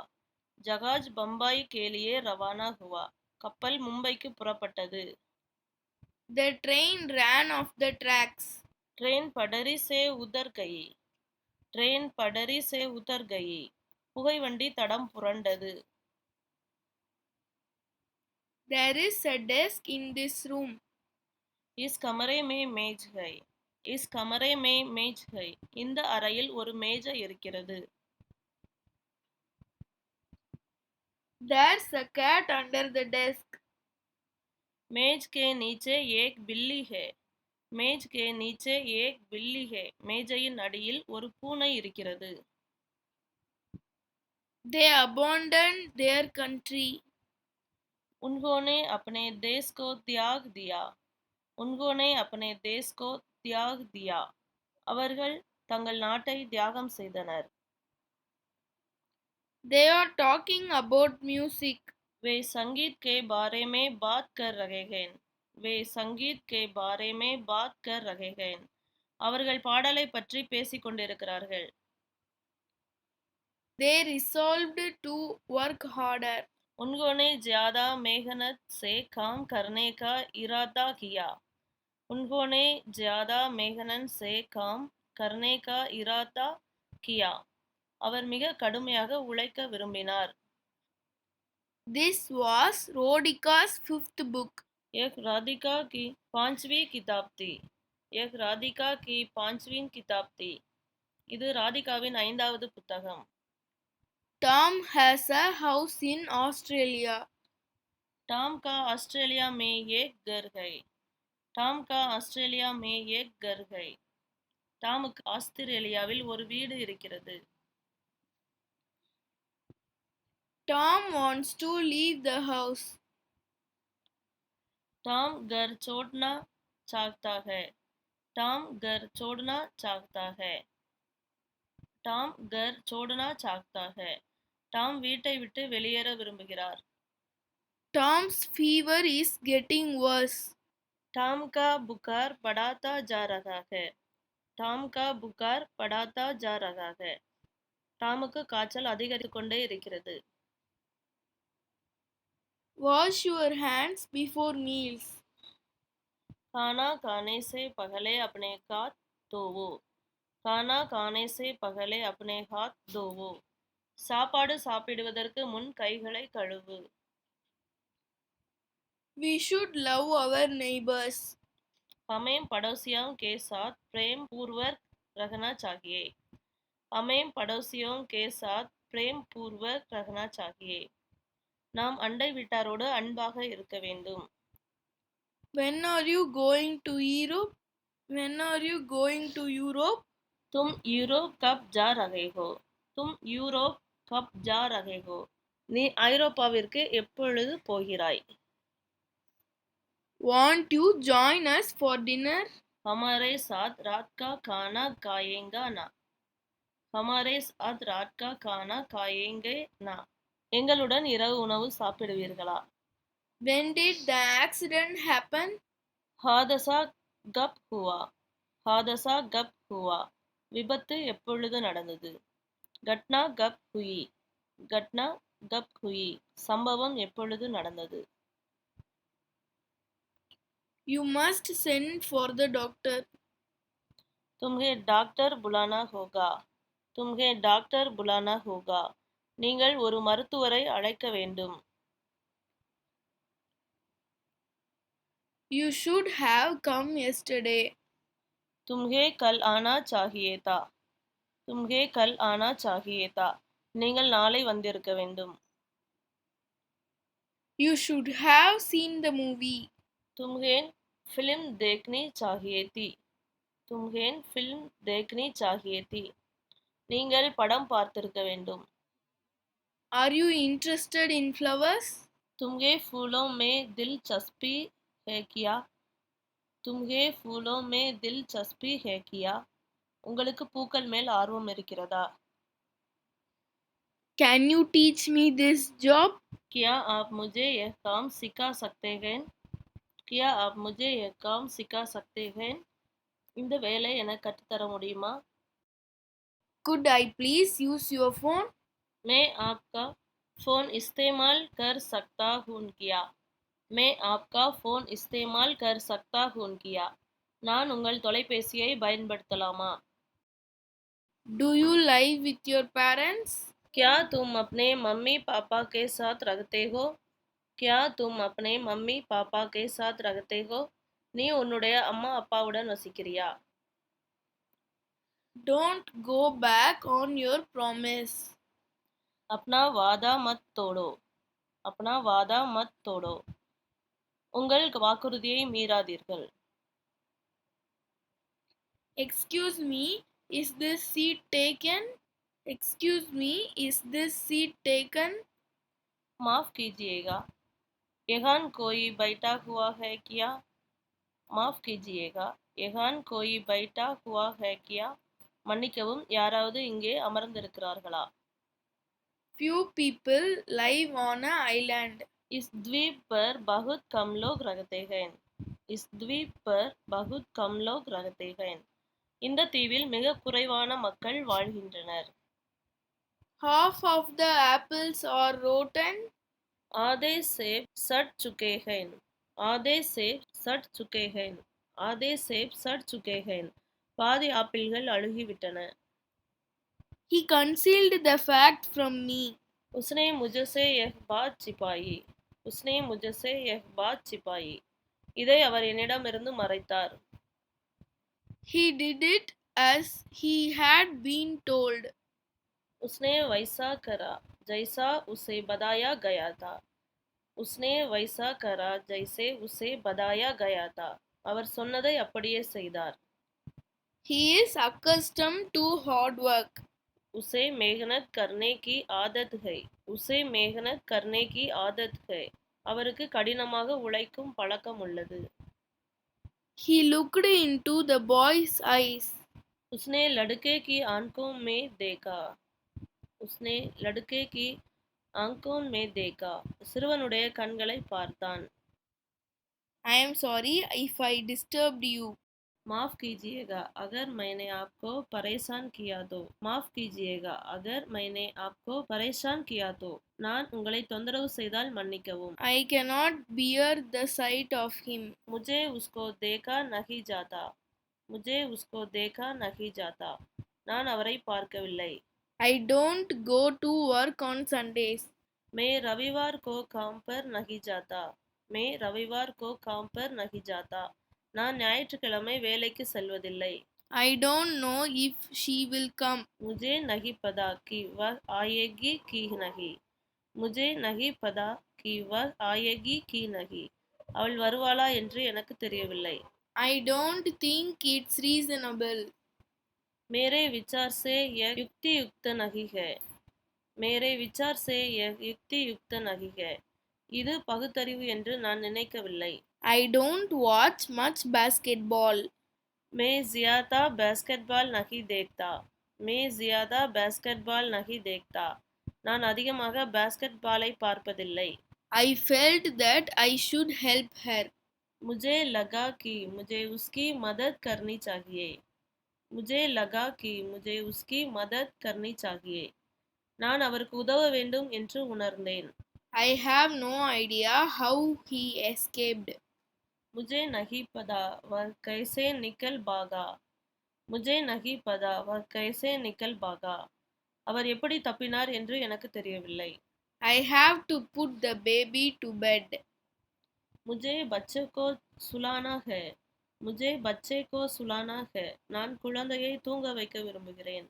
जहाज बम्बई के लिए रवाना हुआ. கப்பல் மும்பைக்கு புறப்பட்டது. The train ran off the tracks. Train पटरी से उतर गई. ट्रेन पटरी से उतर गई. புகைவண்டி தடம் புரண்டது. There is a desk in this room. इस कमरे में मेज है. इस कमरे में मेज है. இந்த அறையில் ஒரு மேஜை இருக்கிறது. There's a cat under the desk. मेज के नीचे एक बिल्ली है. मेज के नीचे एक बिल्ली है. மேஜையின் அடியில் ஒரு பூனை இருக்கிறது. They abandoned their country. उन्होंने अपने देश को त्याग दिया. उन्होंने अपने देश को त्याग दिया. அவர்கள் தங்கள் நாட்டை தியாகம் செய்தனர். They are talking about music. वे संगीत के बारे में बात कर रहे हैं. वे संगीत के बारे में बात कर रहे हैं. அவர்கள் பாடலை பற்றி பேசிக் கொண்டிருக்கிறார்கள். They resolved to work harder. उन्होंने ज्यादा मेहनत से काम करने का इरादा किया. उन्होंने ज्यादा मेहनत से काम करने का इरादा किया. அவர் மிக கடுமையாக உழைக்க விரும்பினார். This was Rodika's fifth book. एक राधिका की 5वीं किताब थी. एक राधिका की 5वीं किताब थी. இது ராதிகாவின் 5வது புத்தகம். Tom has a house in Australia. Tom का ऑस्ट्रेलिया में एक घर है. टॉम का ऑस्ट्रेलिया में एक घर है. டாமுக்கு ஆஸ்திரேலியாவில் ஒரு வீடு இருக்கிறது. Tom wants to leave the house. Tom घर छोड़ना चाहता है. टॉम घर छोड़ना चाहता है. டாம் घर छोड़ना चाहता है. டாம் வீட்டை விட்டு வெளியேற விரும்புகிறார். Tom's fever is getting worse. Tom का बुखार बढ़ाता जा रहा है. டாம் का बुखार बढ़ाता जा रहा है. டாமுக்கு காய்ச்சல் அதிகரித்து கொண்டே இருக்கிறது. Wash your hands before meals. खाना खाने से पहले अपने हाथ धोवो. खाना खाने से पहले अपने हाथ धोवो. சாப்பாடு சாப்பிடுவதற்கு முன் கைகளை கழுவு. We should love our neighbors. हमें पड़ोसियों के साथ प्रेम पूर्वक रहना चाहिए. हमें पड़ोसियों के साथ प्रेम पूर्वक रहना चाहिए. நாம் அண்டை வீட்டாரோடு அன்பாக இருக்க வேண்டும். When are you going to Europe? When are you going to Europe? तुम यूरोप कब जा रहे हो? तुम यूरोप कब जा रहे हो? நீ ஐரோப்பாவிற்கு எப்பொழுது போகிறாய்? Want you join us for dinner? हमारे साथ रात का खाना खाएंगा ना? हमारे साथ रात का खाना खाएंगे ना? எங்களுடன் இரவு உணவு சாப்பிடுவீர்களா? When did the accident happen? हादसा कब हुआ? हादसा कब हुआ? விபத்து எப்பொழுது நடந்தது? घटना कब हुई? घटना कब हुई? சம்பவம் எப்பொழுது நடந்தது? You must send for the doctor. तुम्हें डॉक्टर बुलाना होगा. तुम्हें डॉक्टर बुलाना होगा. நீங்கள் ஒரு மருத்துவரை அழைக்க வேண்டும். You should have come yesterday. तुम्हें कल आना चाहिए था. तुम्हें कल आना चाहिए था. நீங்கள் நாளை வந்திருக்க வேண்டும். You should have seen the movie. तुम्हें फिल्म देखनी चाहिए थी. तुम्हें फिल्म देखनी चाहिए थी. நீங்கள் படம் பார்த்திருக்க வேண்டும். Are you interested in flowers? तुम्हें फूलों में दिलचस्पी है क्या? तुम्हें फूलों में दिलचस्पी है क्या? உங்களுக்கு பூக்கள் மேல் ஆர்வம் இருக்கிறதா? Can you teach me this job? क्या आप मुझे यह काम सिखा सकते हैं? क्या आप मुझे यह काम सिखा सकते हैं? இந்த வேலை எனக்கு கற்றுத்தர முடியுமா? Could I please use your phone? मैं आपका फ़ोन इस्तेमाल कर सकता हूँ क्या? मैं आपका फ़ोन इस्तेमाल कर सकता हूँ क्या? நான் உங்கள் தொலைபேசியை பயன்படுத்தலாமா? Do you live with your parents? क्या तुम अपने मम्मी पापा के साथ रहते हो? क्या तुम अपने मम्मी पापा के साथ रहते हो? நீ உன்னுடைய அம்மா அப்பாவுடன் வசிக்கிறியா? Don't go back on your promise. अपना वादा मत तोड़ो. अपना वादा मत तोड़ो. உங்கள் வாக்குறுதியை மீறாதீர்கள். Excuse me, is this seat taken? Excuse me, is this seat taken? माफ़ कीजिएगा. यहाँ कोई बैठा हुआ है क्या? माफ़ कीजिएगा. यहाँ कोई बैठा हुआ है क्या? மன்னிக்கவும், யாராவது இங்கே அமர்ந்திருக்கிறார்களா? Few people live on an island. इस द्वीप पर बहुत कम लोग रहते हैं. इस द्वीप पर बहुत कम लोग रहते हैं. இந்த தீவில் மிக குறைவான மக்கள் வாழ்கின்றனர். Half of the apples are rotten. आधे सेब सड़ चुके हैं. आधे सेब सड़ चुके हैं. आधे सेब सड़ चुके हैं. பாதி ஆப்பிள்கள் அழுகிவிட்டன. He concealed the fact from me. उसने मुझसे यह बात छिपाई. उसने मुझसे यह बात छिपाई. இதை அவர் என்னிடமிருந்து மறைத்தார். He did it as he had been told. उसने वैसा करा जैसा उसे बताया गया था. उसने वैसा करा जैसे उसे बताया गया था. அவர் சொன்னதை அப்படியே செய்தார். He is accustomed to hard work. उसे मेहनत करने की आदत है. उसे मेहनत करने की आदत है. அவருக்கு கடினமாக உழைக்கும் பழக்கம் உள்ளது. He looked into the boy's eyes. उसने लड़के की आंखों में देखा. उसने लड़के की आंखों में देखा. சிறுவனுடைய கண்களை பார்த்தான். I am sorry if I disturbed you. माफ़ कीजिएगा अगर मैंने आपको परेशान किया तो. माफ़ कीजिएगा अगर मैंने आपको परेशान किया तो. நான் உங்களை தொந்தரவு செய்தால் மன்னிக்கவும். I cannot bear the sight of him. मुझे उसको देखा नहीं जाता. मुझे उसको देखा नहीं जाता. நான் அவரை பார்க்கவில்லை. I don't go to work on Sundays. मैं रविवार को काम पर नहीं जाता. मैं रविवार को काम पर नहीं जाता. நான் ஞாயிற்றுக்கிழமை வேலைக்கு செல்வதில்லை. I don't know if she will come. मुझे नहीं पता कि वह आएगी कि नहीं. मुझे नहीं पता कि वह आएगी कि नहीं. அவள் வருவாளா என்று எனக்கு தெரியவில்லை. I don't think it's reasonable. मेरे विचार से यह युक्तियुक्त नहीं है. मेरे विचार से यह युक्तियुक्त नहीं है. இது பகுத்தறிவு என்று நான் நினைக்கவில்லை. I don't watch much basketball. मैं ज़्यादा बास्केटबॉल नहीं देखता. मैं ज़्यादा बास्केटबॉल नहीं देखता. நான் அதிகமாக பாஸ்கெட்பாலை பார்ப்பதில்லை. I felt that I should help her. मुझे लगा कि मुझे उसकी मदद करनी चाहिए. मुझे लगा कि मुझे उसकी मदद करनी चाहिए. நான் அவருக்கு உதவ வேண்டும் என்று உணர்ந்தேன். I have no idea how he escaped. मुझे नहीं पता वह कैसे निकल भागा. मुझे नहीं पता वह कैसे निकल भागा. அவர் எப்படி தப்பினார் என்று எனக்கு தெரியவில்லை. I have to put the baby to bed. मुझे बच्चे को सुलाना है. मुझे बच्चे को सुलाना है. நான் குழந்தையை தூங்க வைக்க விரும்புகிறேன்.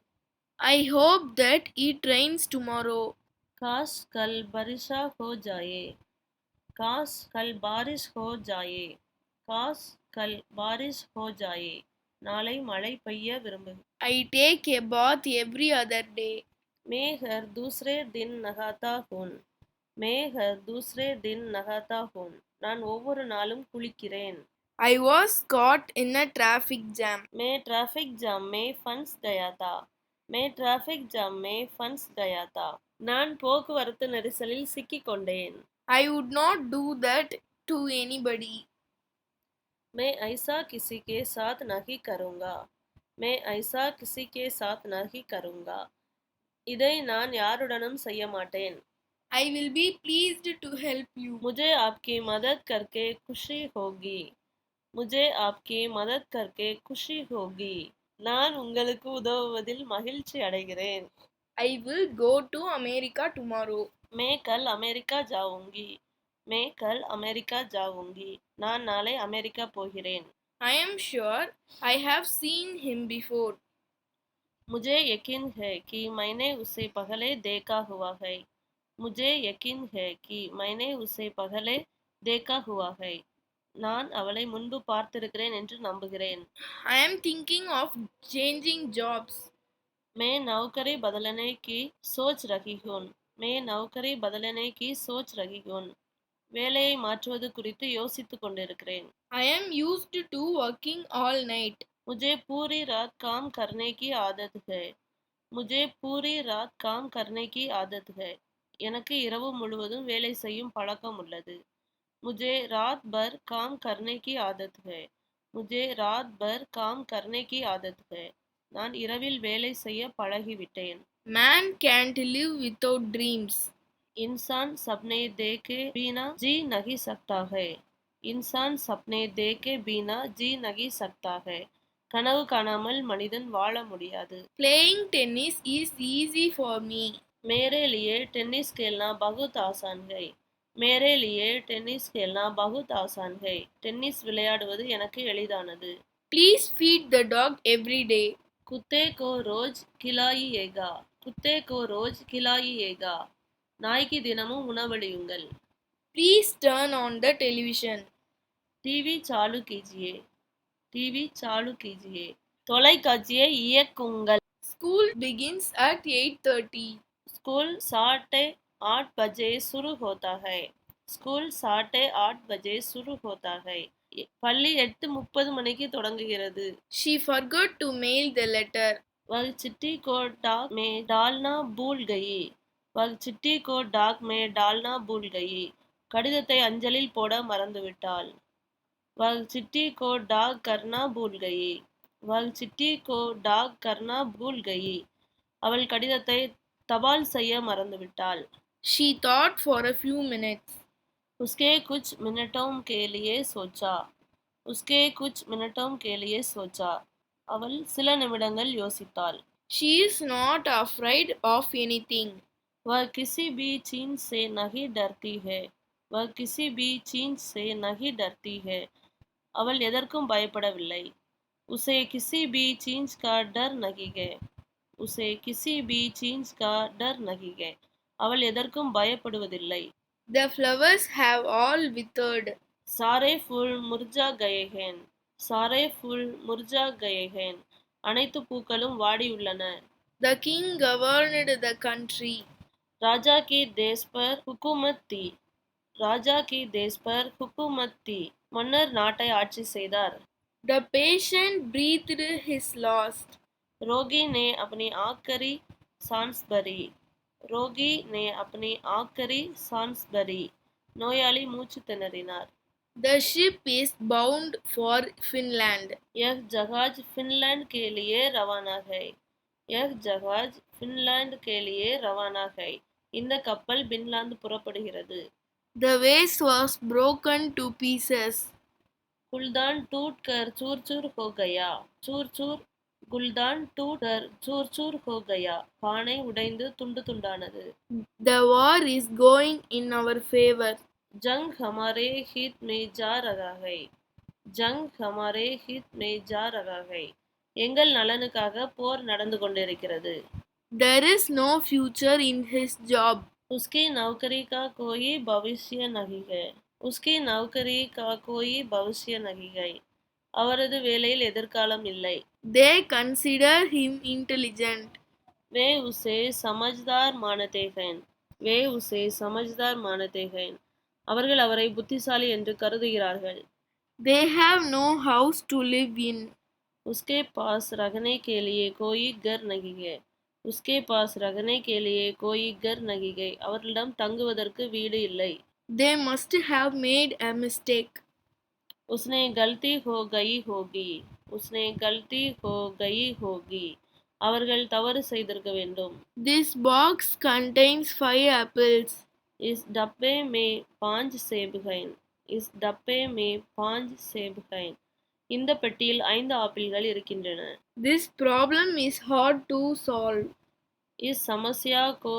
I hope that it rains tomorrow. काश कल बारिशा हो जाए. काश कल बारिश हो जाए. काश कल बारिश हो जाए. நாளை மழை பெய்ய விரும்பு. I take a bath every other day. मैं हर दूसरे दिन नहाता हूँ. मैं हर दूसरे दिन नहाता हूँ. நான் ஒவ்வொரு நாளும் குளிக்கிறேன். I was caught in a traffic jam. मैं ट्रैफिक जाम में फंस गया था. मैं ट्रैफिक जाम में फंस गया था. நான் போக்குவரத்து நெரிசலில் சிக்கிக் கொண்டேன். I would not do that to anybody. मैं ऐसा किसी के साथ नहीं करूँगा. मैं ऐसा किसी के साथ नहीं करूँगा. இதை நான் யாருடனும் செய்ய மாட்டேன். I will be pleased to help you. मुझे आपकी मदद करके खुशी होगी. मुझे आपकी मदद करके खुशी होगी. நான் உங்களுக்கு உதவுவதில் மகிழ்ச்சி அடைகிறேன். I will go to America tomorrow. मैं कल अमेरिका जाऊंगी. मैं कल अमेरिका जाऊंगी. நான் நாளை அமெரிக்கா போகிறேன். I am sure I have seen him before. मुझे यकीन है कि मैंने उसे पहले देखा हुआ है. मुझे यकीन है कि मैंने उसे पहले देखा हुआ है. நான் அவளை முன்பு பார்த்திருக்கிறேன் என்று நம்புகிறேன். I am thinking of changing jobs. मैं नौकरी बदलने की सोच रही हूँ. मैं नौकरी बदलने की सोच रही हूँ. வேலையை மாற்றுவது குறித்து யோசித்துக் கொண்டிருக்கிறேன். I am used to working all night. मुझे पूरी रात काम करने की आदत है. मुझे पूरी रात काम करने की आदत है. எனக்கு இரவு முழுவதும் வேலை செய்யும் பழக்கம் உள்ளது. मुझे रात भर काम करने की आदत है. मुझे रात भर काम करने की आदत है. நான் இரவில் வேலை செய்ய பழகிவிட்டேன். Man can't live without dreams. इंसान सपने देखे बिना जी नहीं सकता है. इंसान सपने देखे बिना जी नहीं सकता है. கனவு காணாமல் மனிதன் வாழ முடியாது. Playing tennis is easy for me. मेरे लिए टेनिस खेलना बहुत आसान है. मेरे लिए टेनिस खेलना बहुत आसान है. டென்னிஸ் விளையாடுவது எனக்கு எளிதானது. Please feed the dog every day. कुत्ते को रोज खिलाइएगा. कुत्ते को रोज खिलाइएगा. நாய்க்கு தினமும் உணவளியுங்கள். Please turn on the television. TV चालू कीजिए. टीवी चालू कीजिए. தொலைக்காட்சியை இயக்குங்கள். School begins at 8:30. स्कूल 8:30 बजे शुरू होता है. स्कूल 8:30 बजे शुरू होता है. பள்ளி 8:30 மணிக்கு தொடங்குகிறது. She forgot to mail the letter. वह चिट्ठी को डाक में डालना भूल गई. वह चिट्ठी को डाक में डालना भूल गई. கடிதத்தை அஞ்சலில் போட மறந்துவிட்டாள். वह चिट्ठी को डाक करना भूल गई. वह चिट्ठी को डाक करना भूल गई. அவள் கடிதத்தை தபால் செய்ய மறந்துவிட்டாள். She thought for a few minutes. उसके कुछ मिनटों के लिए सोचा. उसके कुछ मिनटों के लिए सोचा. அவள் சில நிமிடங்கள் யோசித்தாள். She is not afraid of anything. वह किसी भी चीज से नहीं डरती है. वह किसी भी चीज से नहीं डरती है. அவள் எதற்கும் பயப்படவில்லை. उसे किसी भी चीज का डर नहीं है. उसे किसी भी चीज का डर नहीं है. அவள் எதற்கும் பயப்படுவதில்லை. The flowers have all withered. सारे फूल मुरझा गए हैं. सारे फूल मुरझा गए हैं. அனைத்து பூக்களும் வாடியுள்ளன. The king governed the country. राजा की देश पर हुकूमत थी. राजा की देश पर हुकूमत थी. மன்னர் நாட்டை ஆட்சி செய்தார். The patient breathed his last. रोगी ने अपनी आखिरी सांस भरी. रोगी ने अपनी आखिरी सांस भरी. நோயாளி மூச்சு திணறினார். The ship is bound for Finland. यह जहाज फिनलैंड के लिए रवाना है. यह जहाज फिनलैंड के लिए रवाना है. இந்த கப்பல் Finland புறப்படுகிறது. The vase was broken to pieces. फूलदान टूट कर चूर चूर हो गया. चूर चूर गुलदान टूट कर चूर चूर हो गया. பானை உடைந்து துண்டு துண்டானது. The war is going in our favor. जंग हमारे हित में जा रहा है. ஜங் ஹமாரே ஹித் மே ஜா ரஹா ஹை. எங்கள் நலனுக்காக போர் நடந்து கொண்டிருக்கிறது. There is no future in his job. उसकी नौकरी का कोई भविष्य नहीं है. उसकी नौकरी का कोई भविष्य नहीं है. அவரது வேலையில் எதிர்காலம் இல்லை. They consider him intelligent. वे उसे समझदार मानते हैं. वे उसे समझदार मानते हैं. அவர்கள் அவரை புத்திசாலி என்று கருதுகிறார்கள். They have no house to live in. उसके पास रहने के लिए कोई घर नहीं है. उसके पास रहने के लिए कोई घर नहीं है. அவர்களிடம் தங்குவதற்கு வீடு இல்லை. They must have made a mistake. उसने गलती हो गई होगी. उसने गलती हो गई होगी. அவர்கள் தவறு செய்திருக்க வேண்டும். This box contains 5 apples. इस डब्बे में 5 सेब हैं. इस डब्बे में 5 सेब हैं. இந்த பெட்டியில் 5 ஆப்பிள்கள் இருக்கின்றன. This problem is hard to solve. इस समस्या को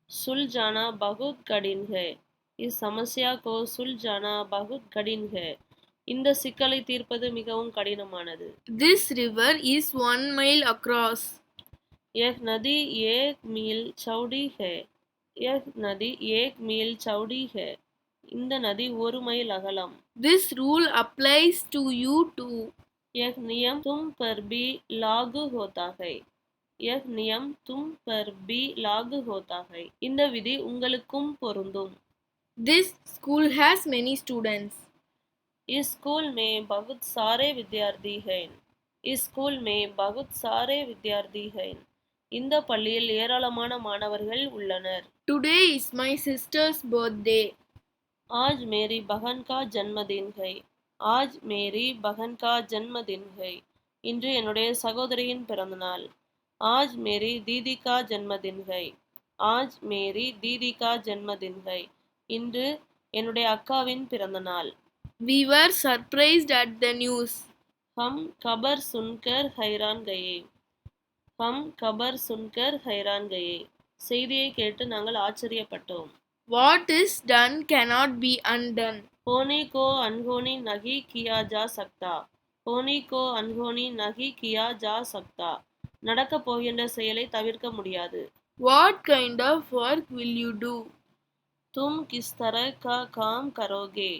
सुलझाना बहुत कठिन है. इस समस्या को सुलझाना बहुत कठिन है. இந்த சிக்கலை தீர்ப்பது மிகவும் கடினமானது. This river is 1 mile across. यह नदी 1 मील चौड़ी है. यह नदी 1 मील चौड़ी है. இந்த நதி 1 மைல் அகலம். This rule applies to you too. यह नियम तुम पर भी लागू होता है. यह नियम तुम पर भी लागू होता है. இந்த விதி உங்களுக்கும் பொருந்தும். This school has many students. इस स्कूल में बहुत सारे विद्यार्थी हैं. इस स्कूल में बहुत सारे विद्यार्थी हैं. இந்த பள்ளியில் ஏராளமான மாணவர்கள் உள்ளனர். Today is my sister's birthday. आज मेरी बहन का जन्मदिन है. आज मेरी बहन का जन्मदिन है. இன்று என்னுடைய சகோதரியின் பிறந்தநாள். आज मेरी दीदी का जन्मदिन है. आज मेरी दीदी का जन्मदिन है. இன்று என்னுடைய அக்காவின் பிறந்தநாள். We were surprised at the news. हम खबर सुनकर हैरान गए. हम खबर सुनकर हैरान गए. செய்தியை கேட்டு நாங்கள் ஆச்சரியப்பட்டோம். What is done cannot be undone. होने को अनहोनी नहीं किया जा सकता. होने को अनहोनी नहीं किया जा सकता. நடக்கப் போகின்ற செயலை தவிர்க்க முடியாது. What kind of work will you do? तुम किस तरह का काम करोगे?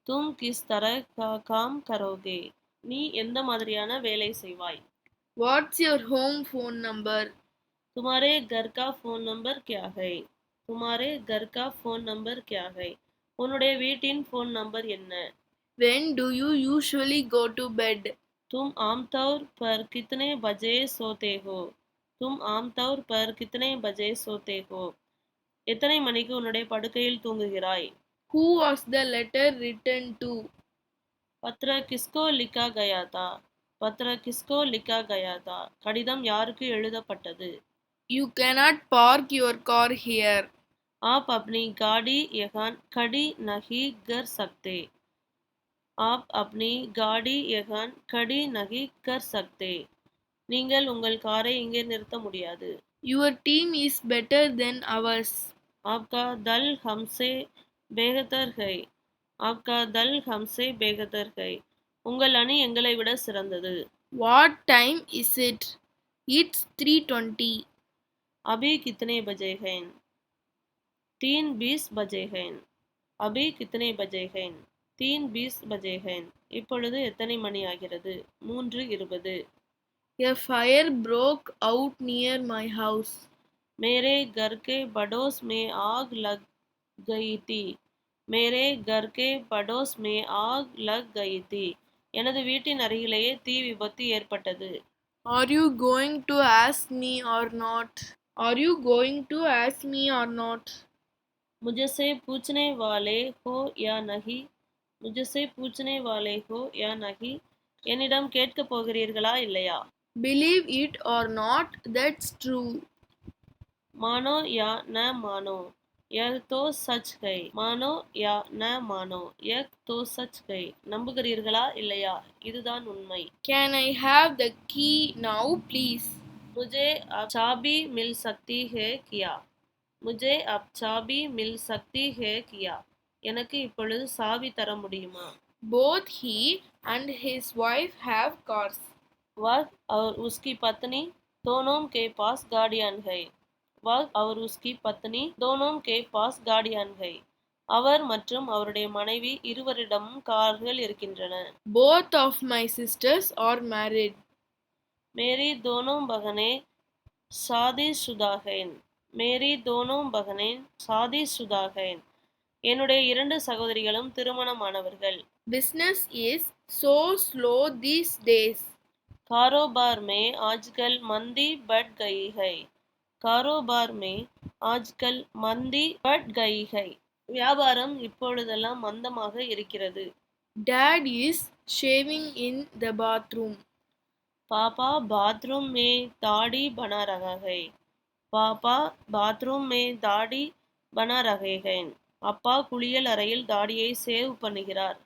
तुम किस तरह का काम करोगे? நீ எந்த மாதிரியான வேலை செய்வாய்? What's your home phone number? तुम्हारे घर का फोन नंबर क्या है? तुम्हारे घर का फोन नंबर क्या है? உன்னுடைய வீட்டின் ஃபோன் நம்பர் என்ன? When do you usually go to bed? तुम आमतौर पर कितने बजे सोते हो? तुम आमतौर पर कितने बजे सोते हो? எத்தனை மணிக்கு உன்னுடைய படுக்கையில் தூங்குகிறாய்? Who was the letter written to? पत्र किसको लिखा गया था? पत्र किसको लिखा गया था? கடிதம் யாருக்கு எழுதப்பட்டது? You cannot park your car here. आप अपनी गाड़ी यहाँ खड़ी नहीं कर सकते. आप अपनी गाड़ी यहाँ खड़ी नहीं कर सकते. நீங்கள் உங்கள் காரை இங்கே நிறுத்த முடியாது. Your team is better than ours. आपका दल हमसे बेहतर है. आपका दल हमसे बेहतर है. உங்கள் அணி எங்களை விட சிறந்தது. What time is it? It's 3:20. अभी कितने बजे हैं? 3:20 बजे हैं. अभी कितने बजे हैं? 3:20 बजे हैं. இப்பொழுது எத்தனை மணி ஆகிறது? 3:20. A fire broke out near my house. मेरे घर के पड़ोस में आग लग गई थी. मेरे घर के पड़ोस में आग लग गई थी. எனது வீட்டின் அருகிலேயே தீ விபத்து ஏற்பட்டது. Are you going to ask me or not? Are you going to ask me or not? मुझसे पूछने वाले हो या नहीं? मुझसे पूछने वाले हो या नहीं? என்னிடம் கேட்கப் போகிறீர்களா இல்லையா? Believe it or not, that's true. मानो या न मानो. यह तो सच है, मानो या न मानो, यह तो सच है. நம்புகிறீர்களா இல்லையா? இதுதான் உண்மை. Can I have the key now, please? मुझे अब चाबी मिल सकती है क्या? मुझे अब चाबी मिल सकती है क्या? எனக்கு இப்பொழுது சாவி தர முடியுமா? Both he and his wife have cars. वह और उसकी पत्नी दोनों के पास गाड़ियां है. वह और उसकी पत्नी दोनों के पास गाड़ियां है. அவர் மற்றும் அவருடைய மனைவி இருவரிடமும் கார்கள் இருக்கின்றன. Both of my sisters are married. मेरी दोनों बहनें शादीशुदा हैं. मेरी दोनों बहनें शादीशुदा हैं. என்னுடைய 2 சகோதரிகளும் திருமணமானவர்கள். Business is so slow these days. कारोबार में आजकल मंदी बढ़ गई है. कारोबार में आजकल मंदी बढ़ गई है. வியாபாரம் இப்பொழுதெல்லாம் மந்தமாக இருக்கிறது. Dad is shaving in the bathroom. पापा बाथरूम में दाढ़ी बना रहा है. पापा बाथरूम में दाढ़ी बना रहे हैं. அப்பா குளியல் அறையில் தாடியை சேவ் பண்ணுகிறார்.